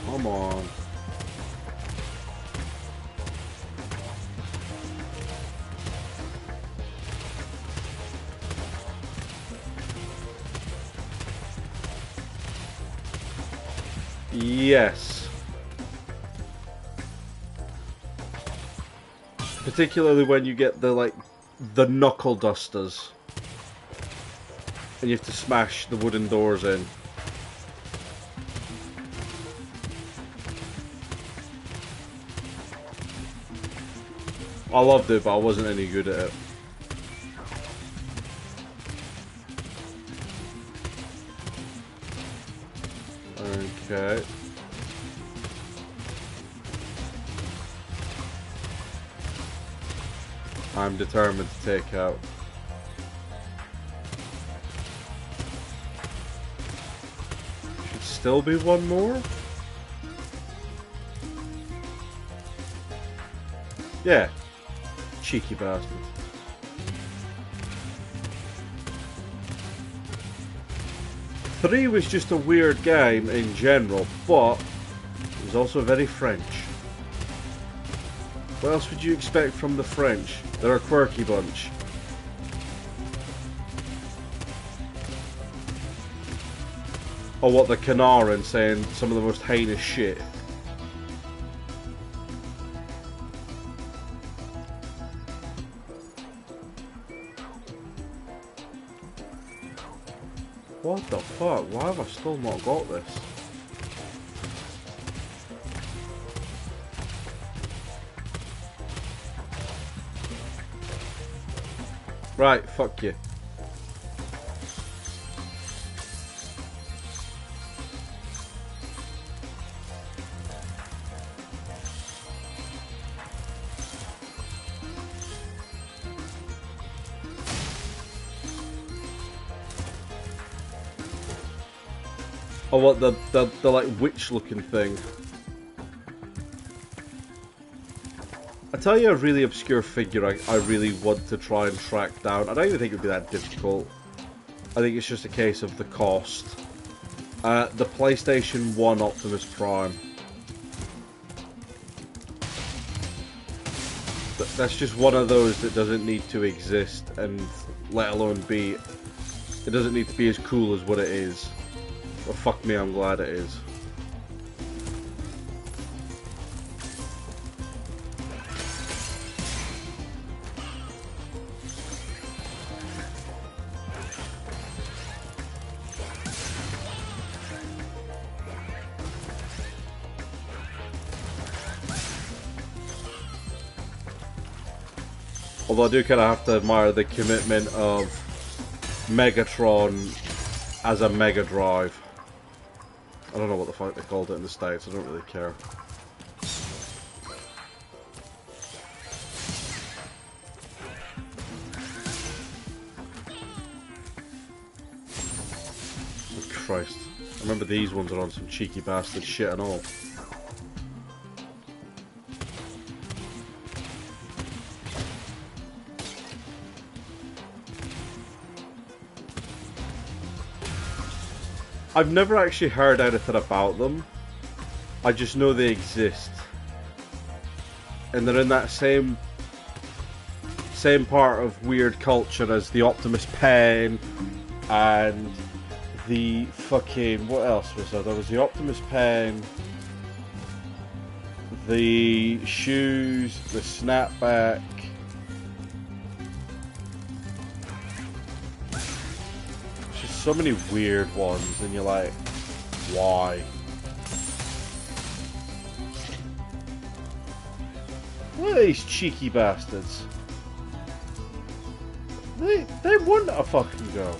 Come on. Yes. Particularly when you get the knuckle dusters. And you have to smash the wooden doors in. I loved it, but I wasn't any good at it. Okay. I'm determined to take out. Should still be one more? Yeah. Cheeky bastard. Three was just a weird game in general, but it was also very French. What else would you expect from the French? They're a quirky bunch. Or what, the Canaran saying some of the most heinous shit. What the fuck? Why have I still not got this? Right, fuck you. Oh, what, the like witch-looking thing. I tell you a really obscure figure I really want to try and track down. I don't even think it would be that difficult. I think it's just a case of the cost. The PlayStation 1 Optimus Prime. That's just one of those that doesn't need to exist, and let alone be... It doesn't need to be as cool as what it is. Well, fuck me, I'm glad it is. Although I do kind of have to admire the commitment of Megatron as a Mega Drive. I don't know what the fuck they called it in the States, I don't really care. Oh, Christ. I remember these ones are on some cheeky bastard shit and all. I've never actually heard anything about them. I just know they exist. And they're in that same part of weird culture as the Optimus Pen and the fucking... what else was there? There was the Optimus Pen, the shoes, the snapback. Just so many weird ones, and you're like, why? Look at these cheeky bastards. They want to fucking go.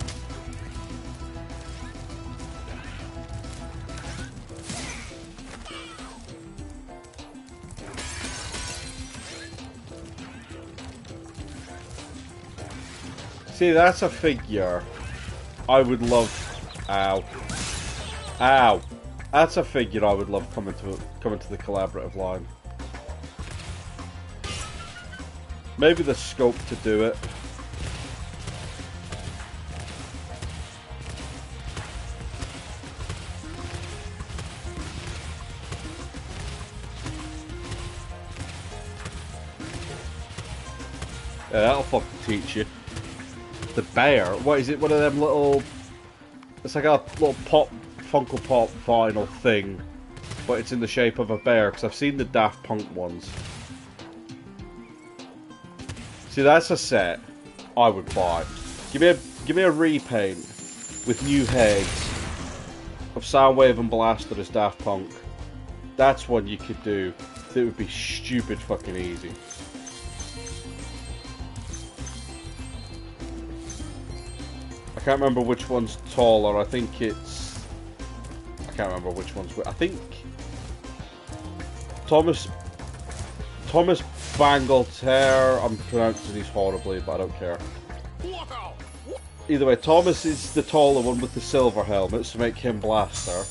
See, that's a figure I would love. Ow. Ow. That's a figure I would love coming to the collaborative line. Maybe the scope to do it. Yeah, that'll fucking teach you. The bear? What is it? One of them little... It's like a little Funko Pop vinyl thing. But it's in the shape of a bear, because I've seen the Daft Punk ones. See, that's a set I would buy. Give me a repaint with new heads of Soundwave and Blaster as Daft Punk. That's one you could do. It would be stupid fucking easy. I can't remember which one's taller. I think it's... I can't remember which one's... I think... Thomas Bangalter. I'm pronouncing these horribly, but I don't care. Either way, Thomas is the taller one with the silver helmet, so make him Blaster.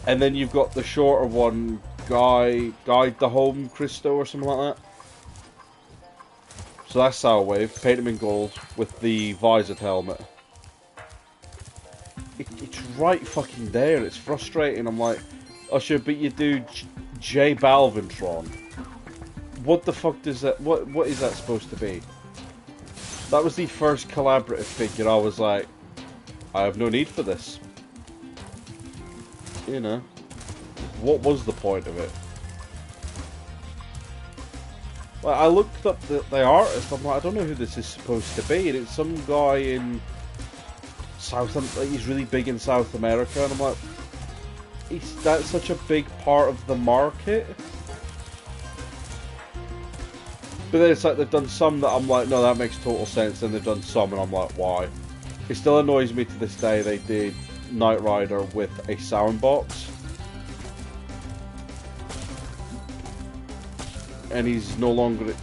And then you've got the shorter one, Guide the Home Christo or something like that. So that's Soundwave. Paint him in gold with the visored helmet. It's right fucking there. It's frustrating. I'm like, oh sure, but you do J Balvintron. What the fuck does that... What is that supposed to be? That was the first collaborative figure. I was like, I have no need for this. You know. What was the point of it? Well, I looked up the artist. I'm like, I don't know who this is supposed to be. And it's some guy in like he's really big in South America. And I'm like, that's such a big part of the market. But then it's like they've done some that I'm like, no, that makes total sense. And they've done some, and I'm like, why? It still annoys me to this day. They did Knight Rider with a sound box. And he's no longer...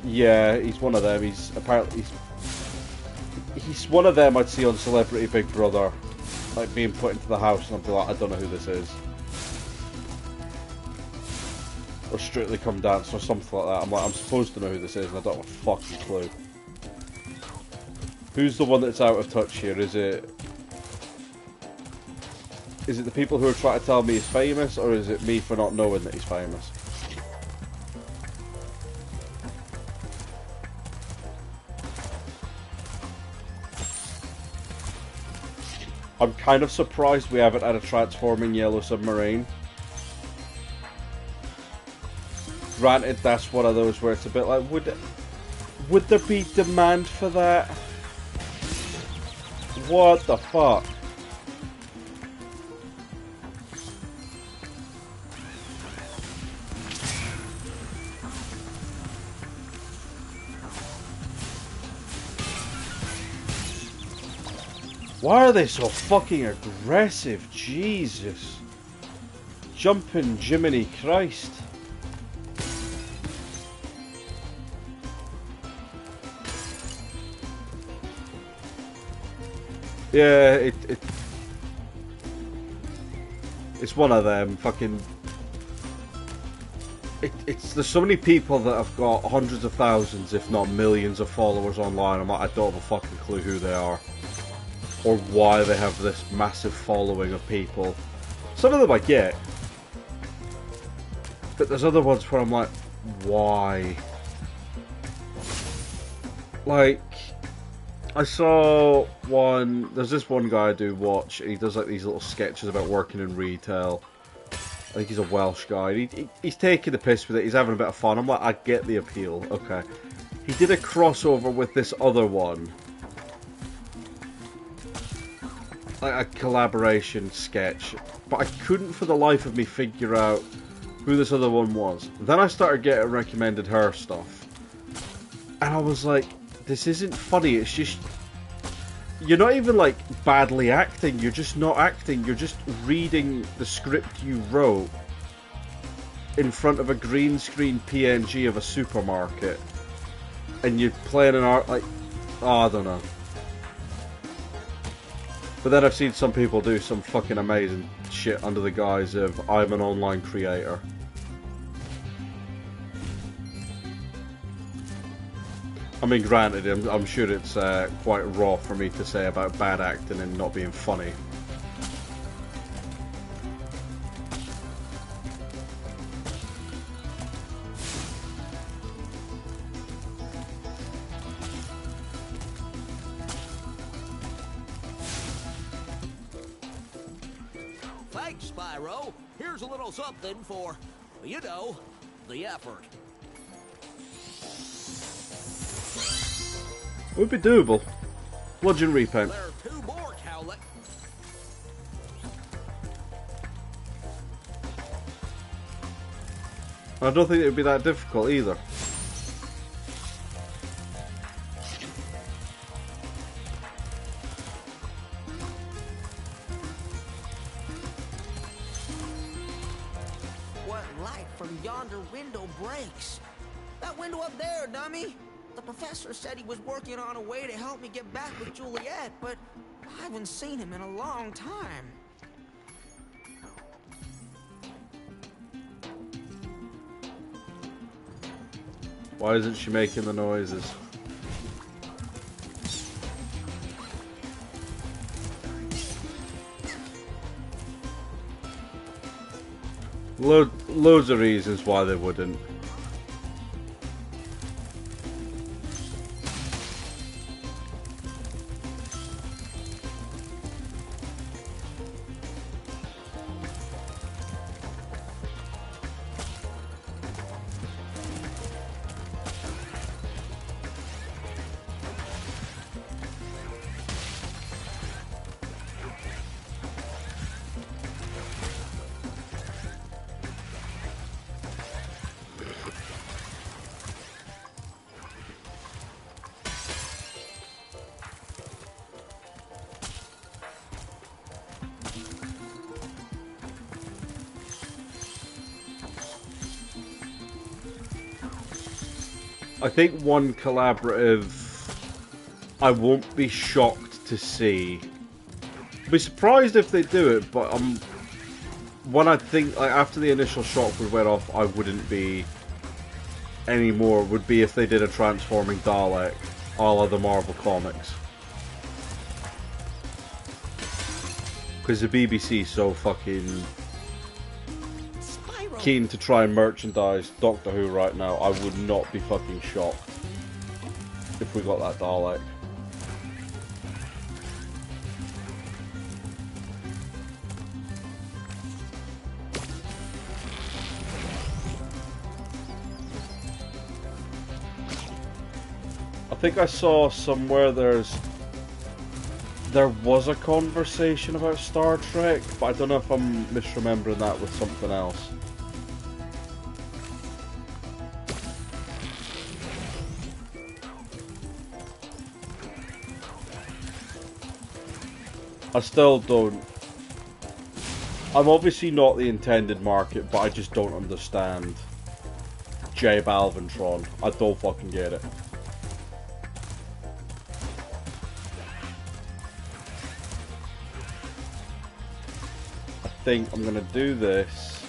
Yeah, he's one of them. He's apparently... He's one of them I'd see on Celebrity Big Brother. Like, being put into the house, and I'd be like, I don't know who this is. Or Strictly Come Dance, or something like that. I'm like, I'm supposed to know who this is, and I don't have a fucking clue. Who's the one that's out of touch here? Is it the people who are trying to tell me he's famous, or is it me for not knowing that he's famous? I'm kind of surprised we haven't had a transforming Yellow Submarine. Granted, that's one of those where it's a bit like, would there be demand for that? What the fuck? Why are they so fucking aggressive? Jesus. Jumping Jiminy Christ. Yeah, it's one of them fucking... there's so many people that have got hundreds of thousands, if not millions, of followers online. I'm like, I don't have a fucking clue who they are or why they have this massive following of people. Some of them I get, but there's other ones where I'm like, why? Like, I saw one. There's this one guy I do watch, and he does like these little sketches about working in retail. I think he's a Welsh guy. He's taking the piss with it. He's having a bit of fun. I'm like, I get the appeal. Okay. He did a crossover with this other one. Like a collaboration sketch. But I couldn't for the life of me figure out who this other one was. Then I started getting recommended her stuff. And I was like, this isn't funny. It's just... You're not even, like, badly acting. You're just not acting. You're just reading the script you wrote in front of a green screen PNG of a supermarket. And you're playing an art, like... Oh, I don't know. But then I've seen some people do some fucking amazing shit under the guise of, I'm an online creator. I mean, granted, I'm sure it's quite raw for me to say about bad acting and not being funny. Thanks, Spyro. Here's a little something for, you know, the effort. It would be doable. Bludgeon repaint. There are two more, Cowlick. I don't think it would be that difficult either. What light from yonder window breaks? That window up there, dummy! The professor said he was working on a way to help me get back with Juliet, but I haven't seen him in a long time. Why isn't she making the noises? Loads of reasons why they wouldn't. I think one collaborative I won't be shocked to see. I'd be surprised if they do it, but when I think, like, after the initial shock would wear off, I wouldn't be anymore, would be if they did a transforming Dalek a la the Marvel comics. Because the BBC is so fucking keen to try and merchandise Doctor Who right now, I would not be fucking shocked if we got that Dalek. I think I saw somewhere there was a conversation about Star Trek, but I don't know if I'm misremembering that with something else. I still don't... I'm obviously not the intended market, but I just don't understand J Balvintron. I don't fucking get it. I think I'm gonna do this.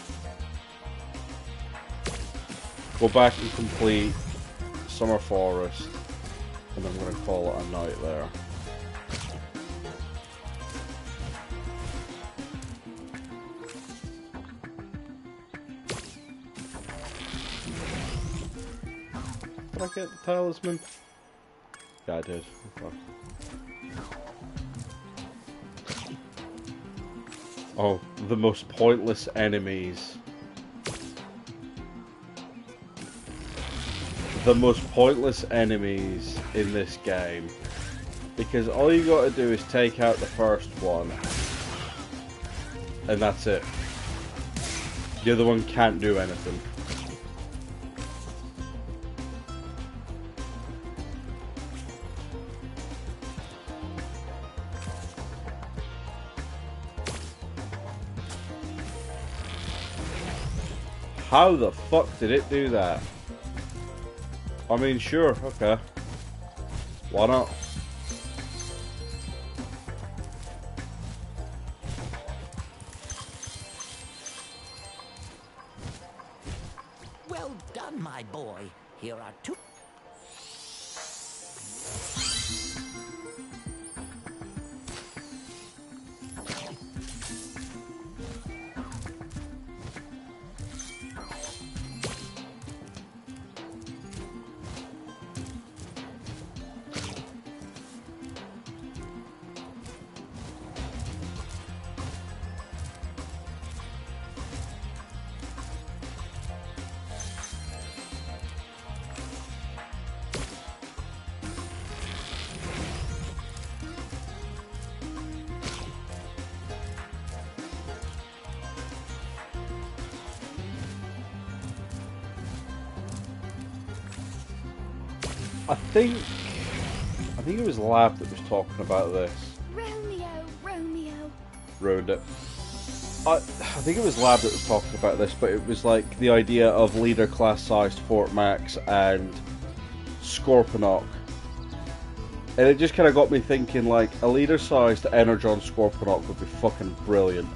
Go back and complete Summer Forest, and I'm going to call it a night there. Did I get the talisman? Yeah, I did. Okay. Oh, the most pointless enemies. The most pointless enemies in this game. Because all you gotta do is take out the first one. And that's it. The other one can't do anything. How the fuck did it do that? I mean, sure, okay. Why not? Well done, my boy. Here are two. I think it was Lab that was talking about this. Romeo. Ruined it. I think it was Lab that was talking about this, but it was like the idea of leader class sized Fort Max and Scorponok. And it just kind of got me thinking, like, a leader sized Energon Scorponok would be fucking brilliant.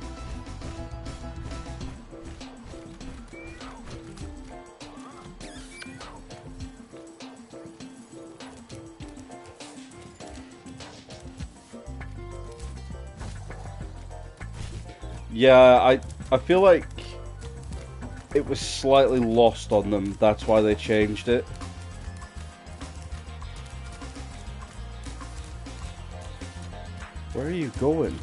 Yeah, I feel like it was slightly lost on them, that's why they changed it. Where are you going?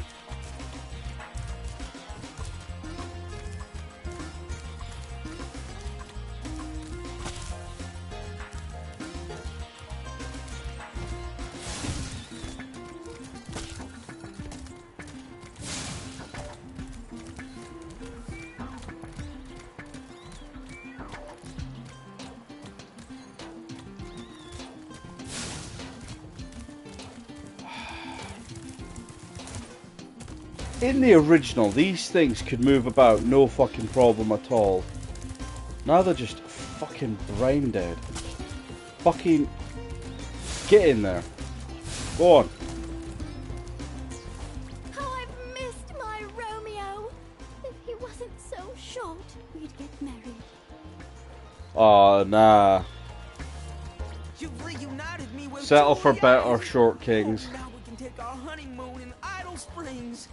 In the original, these things could move about no fucking problem at all. Now they're just fucking brain dead. Fucking get in there. Go on. Oh, I've missed my Romeo. If he wasn't so short, we'd get married. Oh, nah. You've reunited me with Settle for Julia. better, short kings. Now we can take our honeymoon in Idle Springs.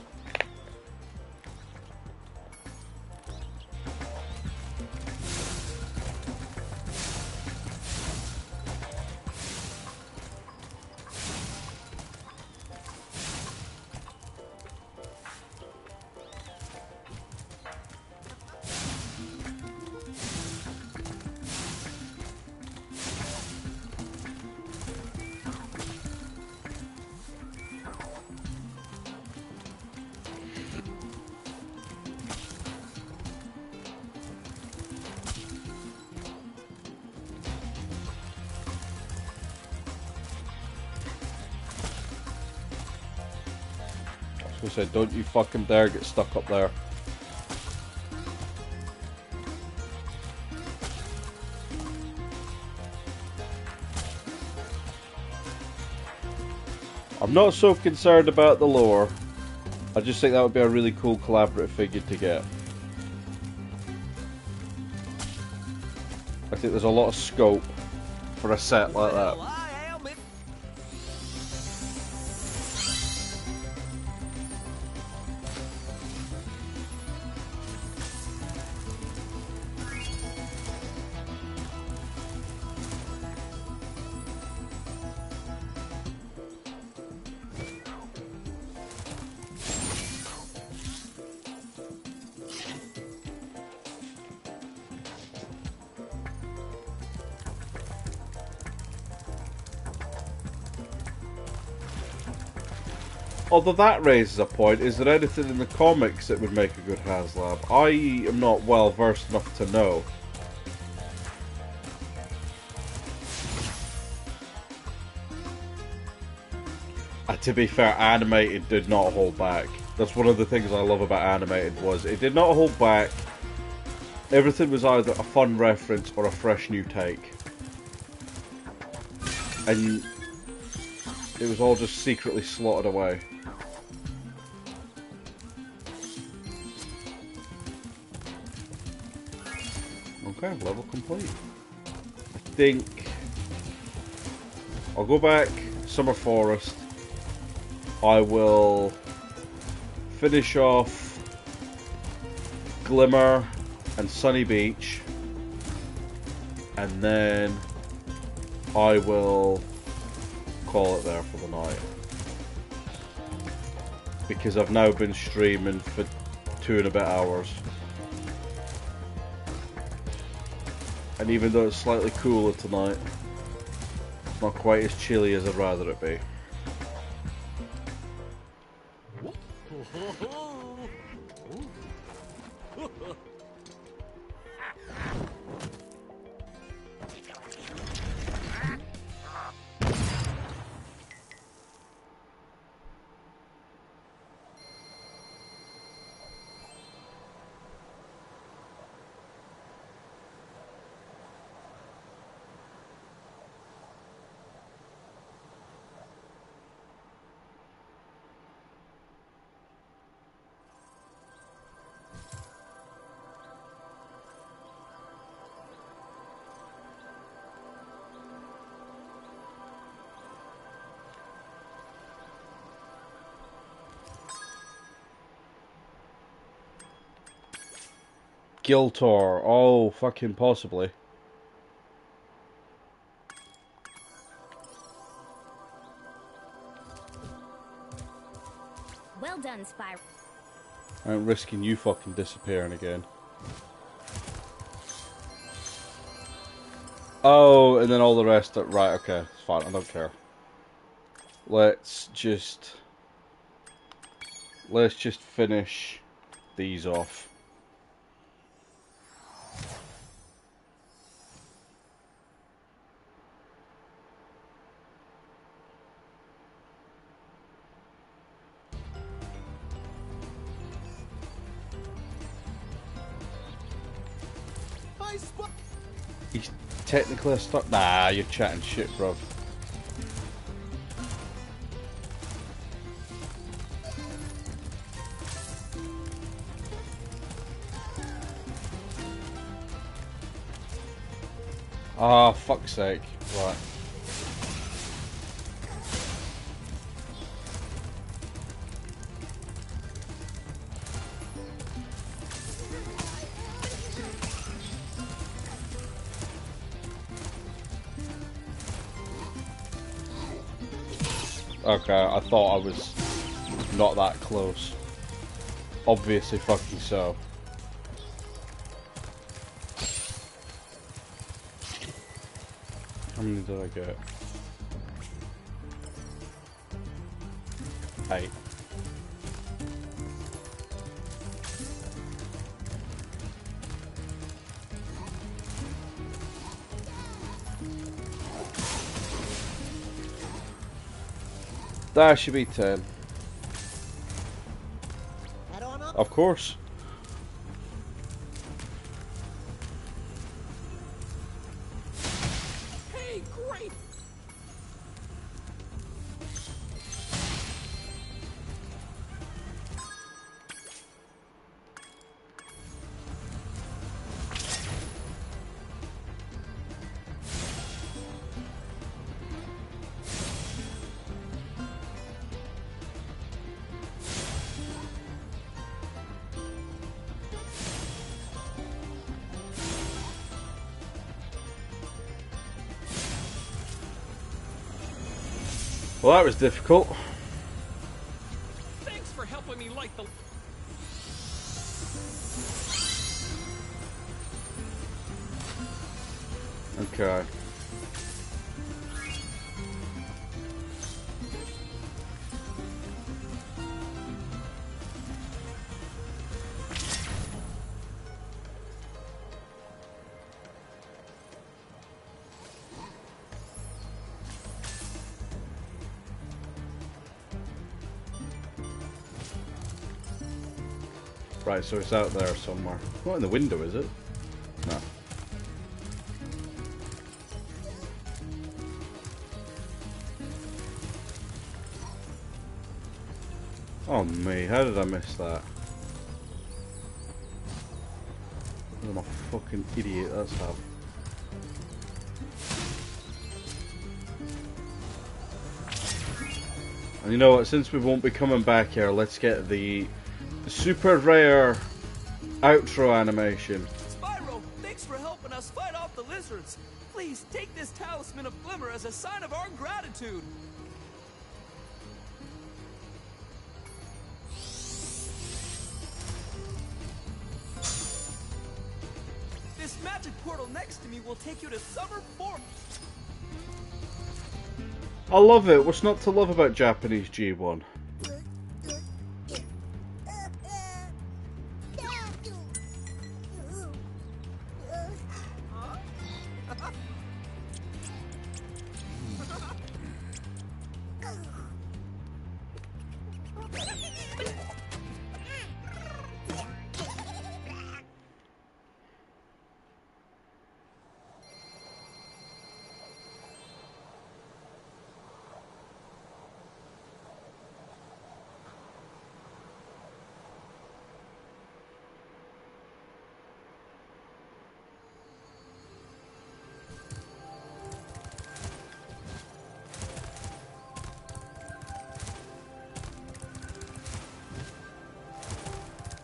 I said, don't you fucking dare get stuck up there. I'm not so concerned about the lore. I just think that would be a really cool collaborative figure to get. I think there's a lot of scope for a set like that. Although that raises a point, is there anything in the comics that would make a good HasLab? I am not well versed enough to know. To be fair, Animated did not hold back. That's one of the things I love about Animated, was it did not hold back. Everything was either a fun reference or a fresh new take. And it was all just secretly slotted away. Okay, level complete. I think I'll go back Summer Forest. I will finish off Glimmer and Sunny Beach, and then I will call it there for the night, because I've now been streaming for 2 and a bit hours, and even though it's slightly cooler tonight, it's not quite as chilly as I'd rather it be. Giltor, oh, fucking possibly. Well done, Spyro. I ain't risking you fucking disappearing again. Oh, and then all the rest. Right, okay, it's fine. I don't care. Let's just finish these off. He's technically a start. Nah, you're chatting shit, bruv. Ah, fuck's sake. Right. Okay, I thought I was not that close. Obviously fucking so. How many did I get? 8. That should be 10. Of course. Hey, great! Well, that was difficult. Thanks for helping me light the... Okay. Right, so it's out there somewhere. Not in the window, is it? No. Oh me, how did I miss that? I'm a fucking idiot, that's how. And you know what, since we won't be coming back here, let's get the super rare outro animation. Spyro, thanks for helping us fight off the lizards. Please take this talisman of Glimmer as a sign of our gratitude. This magic portal next to me will take you to Summer Forest. I love it. What's not to love about Japanese G1?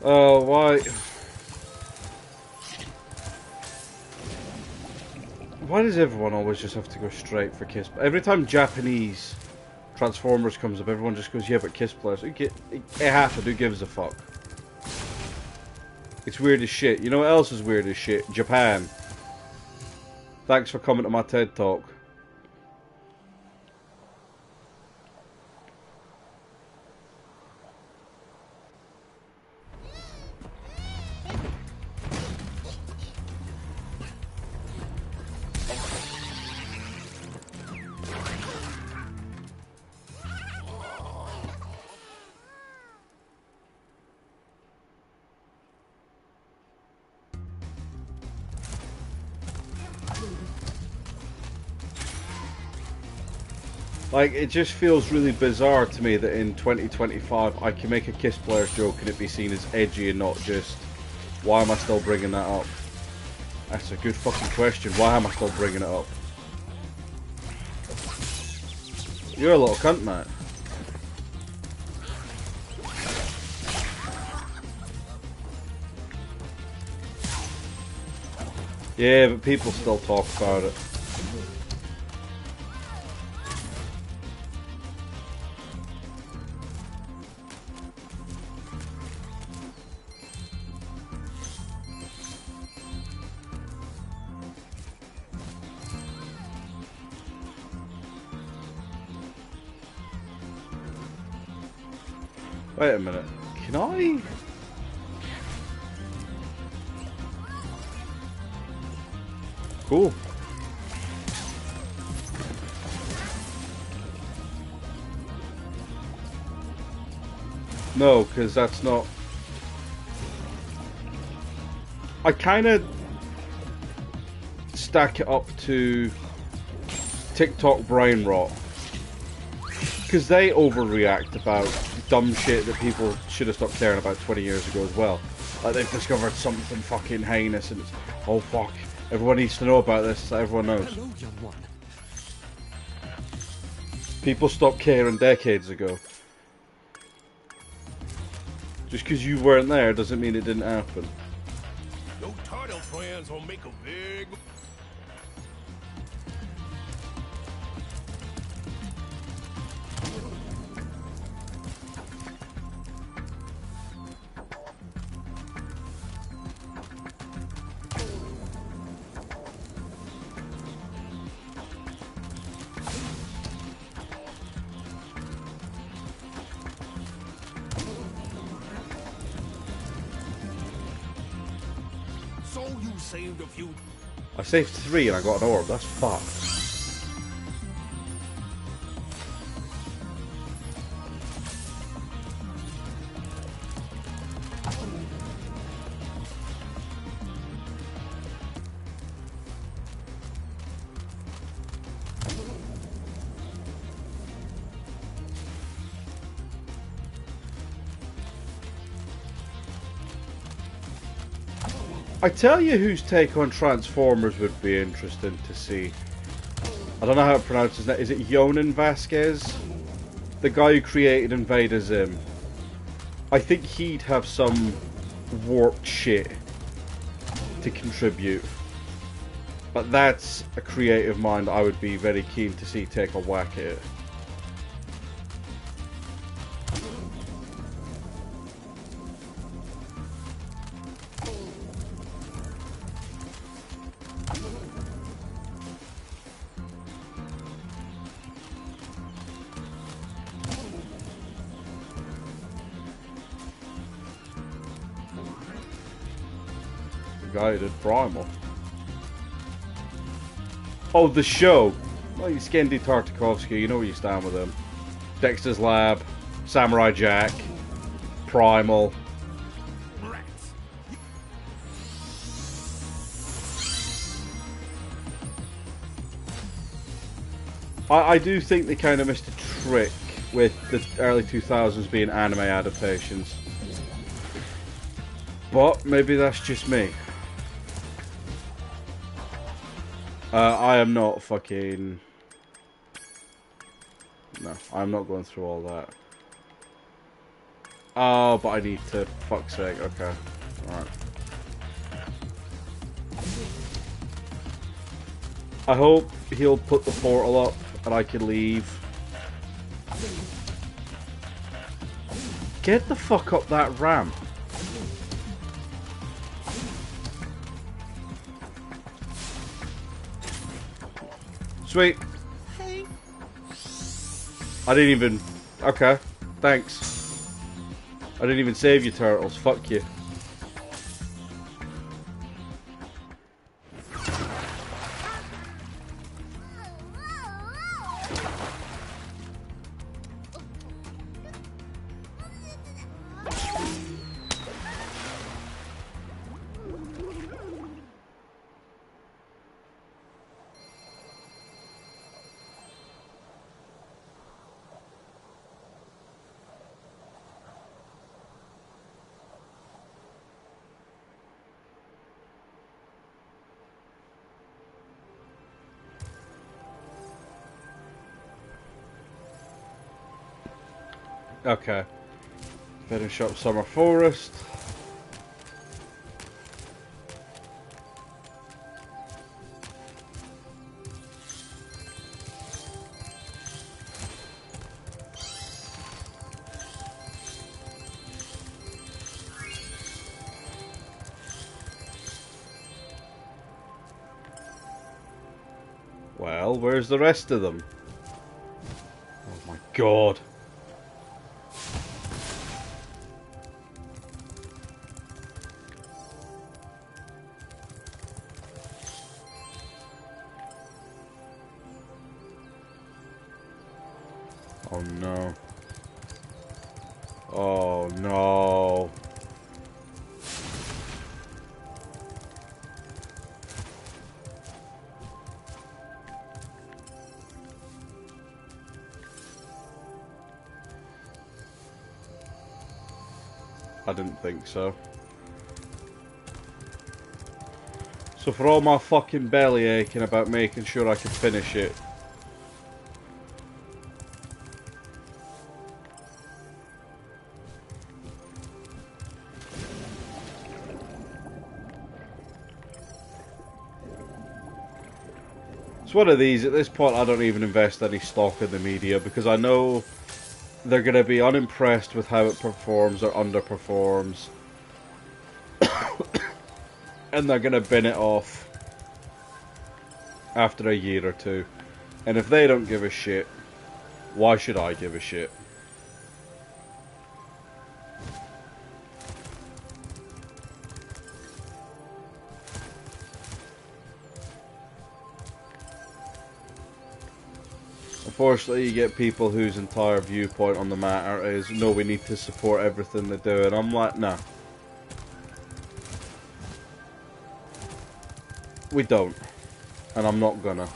Oh, why? Why does everyone always just have to go straight for Kiss? Every time Japanese Transformers comes up, everyone just goes, yeah, but Kiss players. It happened, who gives a fuck? It's weird as shit. You know what else is weird as shit? Japan. Thanks for coming to my TED Talk. Like, it just feels really bizarre to me that in 2025 I can make a Kiss Players joke and it be seen as edgy and not just, why am I still bringing that up? That's a good fucking question. Why am I still bringing it up? You're a little cunt, mate. Yeah, but people still talk about it. Wait a minute. Can I? Cool. No, because that's not... I kind of stack it up to TikTok brain rot. Because they overreact about dumb shit that people should have stopped caring about 20 years ago as well. Like, they've discovered something fucking heinous and it's, oh fuck, everyone needs to know about this so everyone knows. Hello, young one. People stopped caring decades ago. Just because you weren't there doesn't mean it didn't happen. Your turtle friends will make a big... You saved a few. I saved 3 and I got an orb. That's fucked. I tell you whose take on Transformers would be interesting to see. I don't know how to pronounce his name. Is it Yonan Vasquez? The guy who created Invader Zim. I think he'd have some warped shit to contribute. But that's a creative mind I would be very keen to see take a whack at it. Guided Primal. Oh, the show. Well, you Skendi Tartakovsky, you know where you stand with him. Dexter's Lab, Samurai Jack, Primal. I do think they kind of missed a trick with the early 2000s being anime adaptations. But maybe that's just me. I am not fucking... No, I'm not going through all that. Oh, but I need to... Fuck's sake, okay. Alright. I hope he'll put the portal up and I can leave. Get the fuck up that ramp. Sweet. I didn't even... Okay. Thanks. I didn't even save you, turtles. Fuck you. Okay. Finish up Summer Forest. Well, where's the rest of them? Oh my god. Oh no. Oh no. I didn't think so. So for all my fucking belly aching about making sure I could finish it, it's one of these. At this point I don't even invest any stock in the media because I know they're going to be unimpressed with how it performs or underperforms. And they're going to bin it off after a year or two. And if they don't give a shit, why should I give a shit? Unfortunately, you get people whose entire viewpoint on the matter is, no, we need to support everything they do, and I'm like, nah. We don't. And I'm not gonna.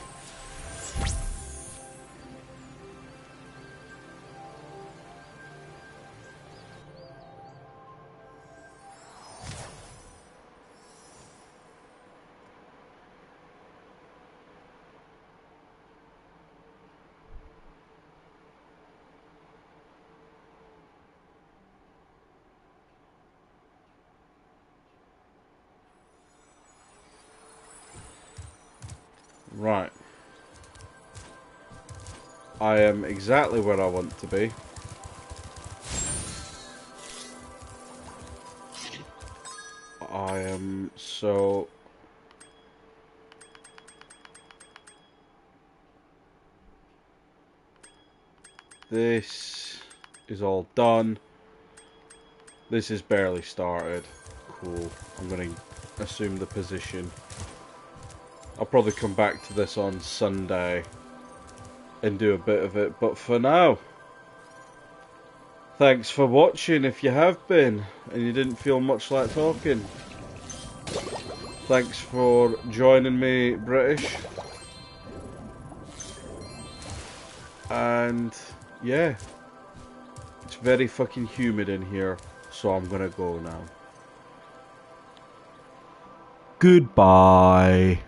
Right. I am exactly where I want to be. I am so... This is all done. This is barely started. Cool. I'm going to assume the position. I'll probably come back to this on Sunday and do a bit of it, but for now, thanks for watching if you have been and you didn't feel much like talking. Thanks for joining me, British. And yeah, it's very fucking humid in here, so I'm gonna go now. Goodbye.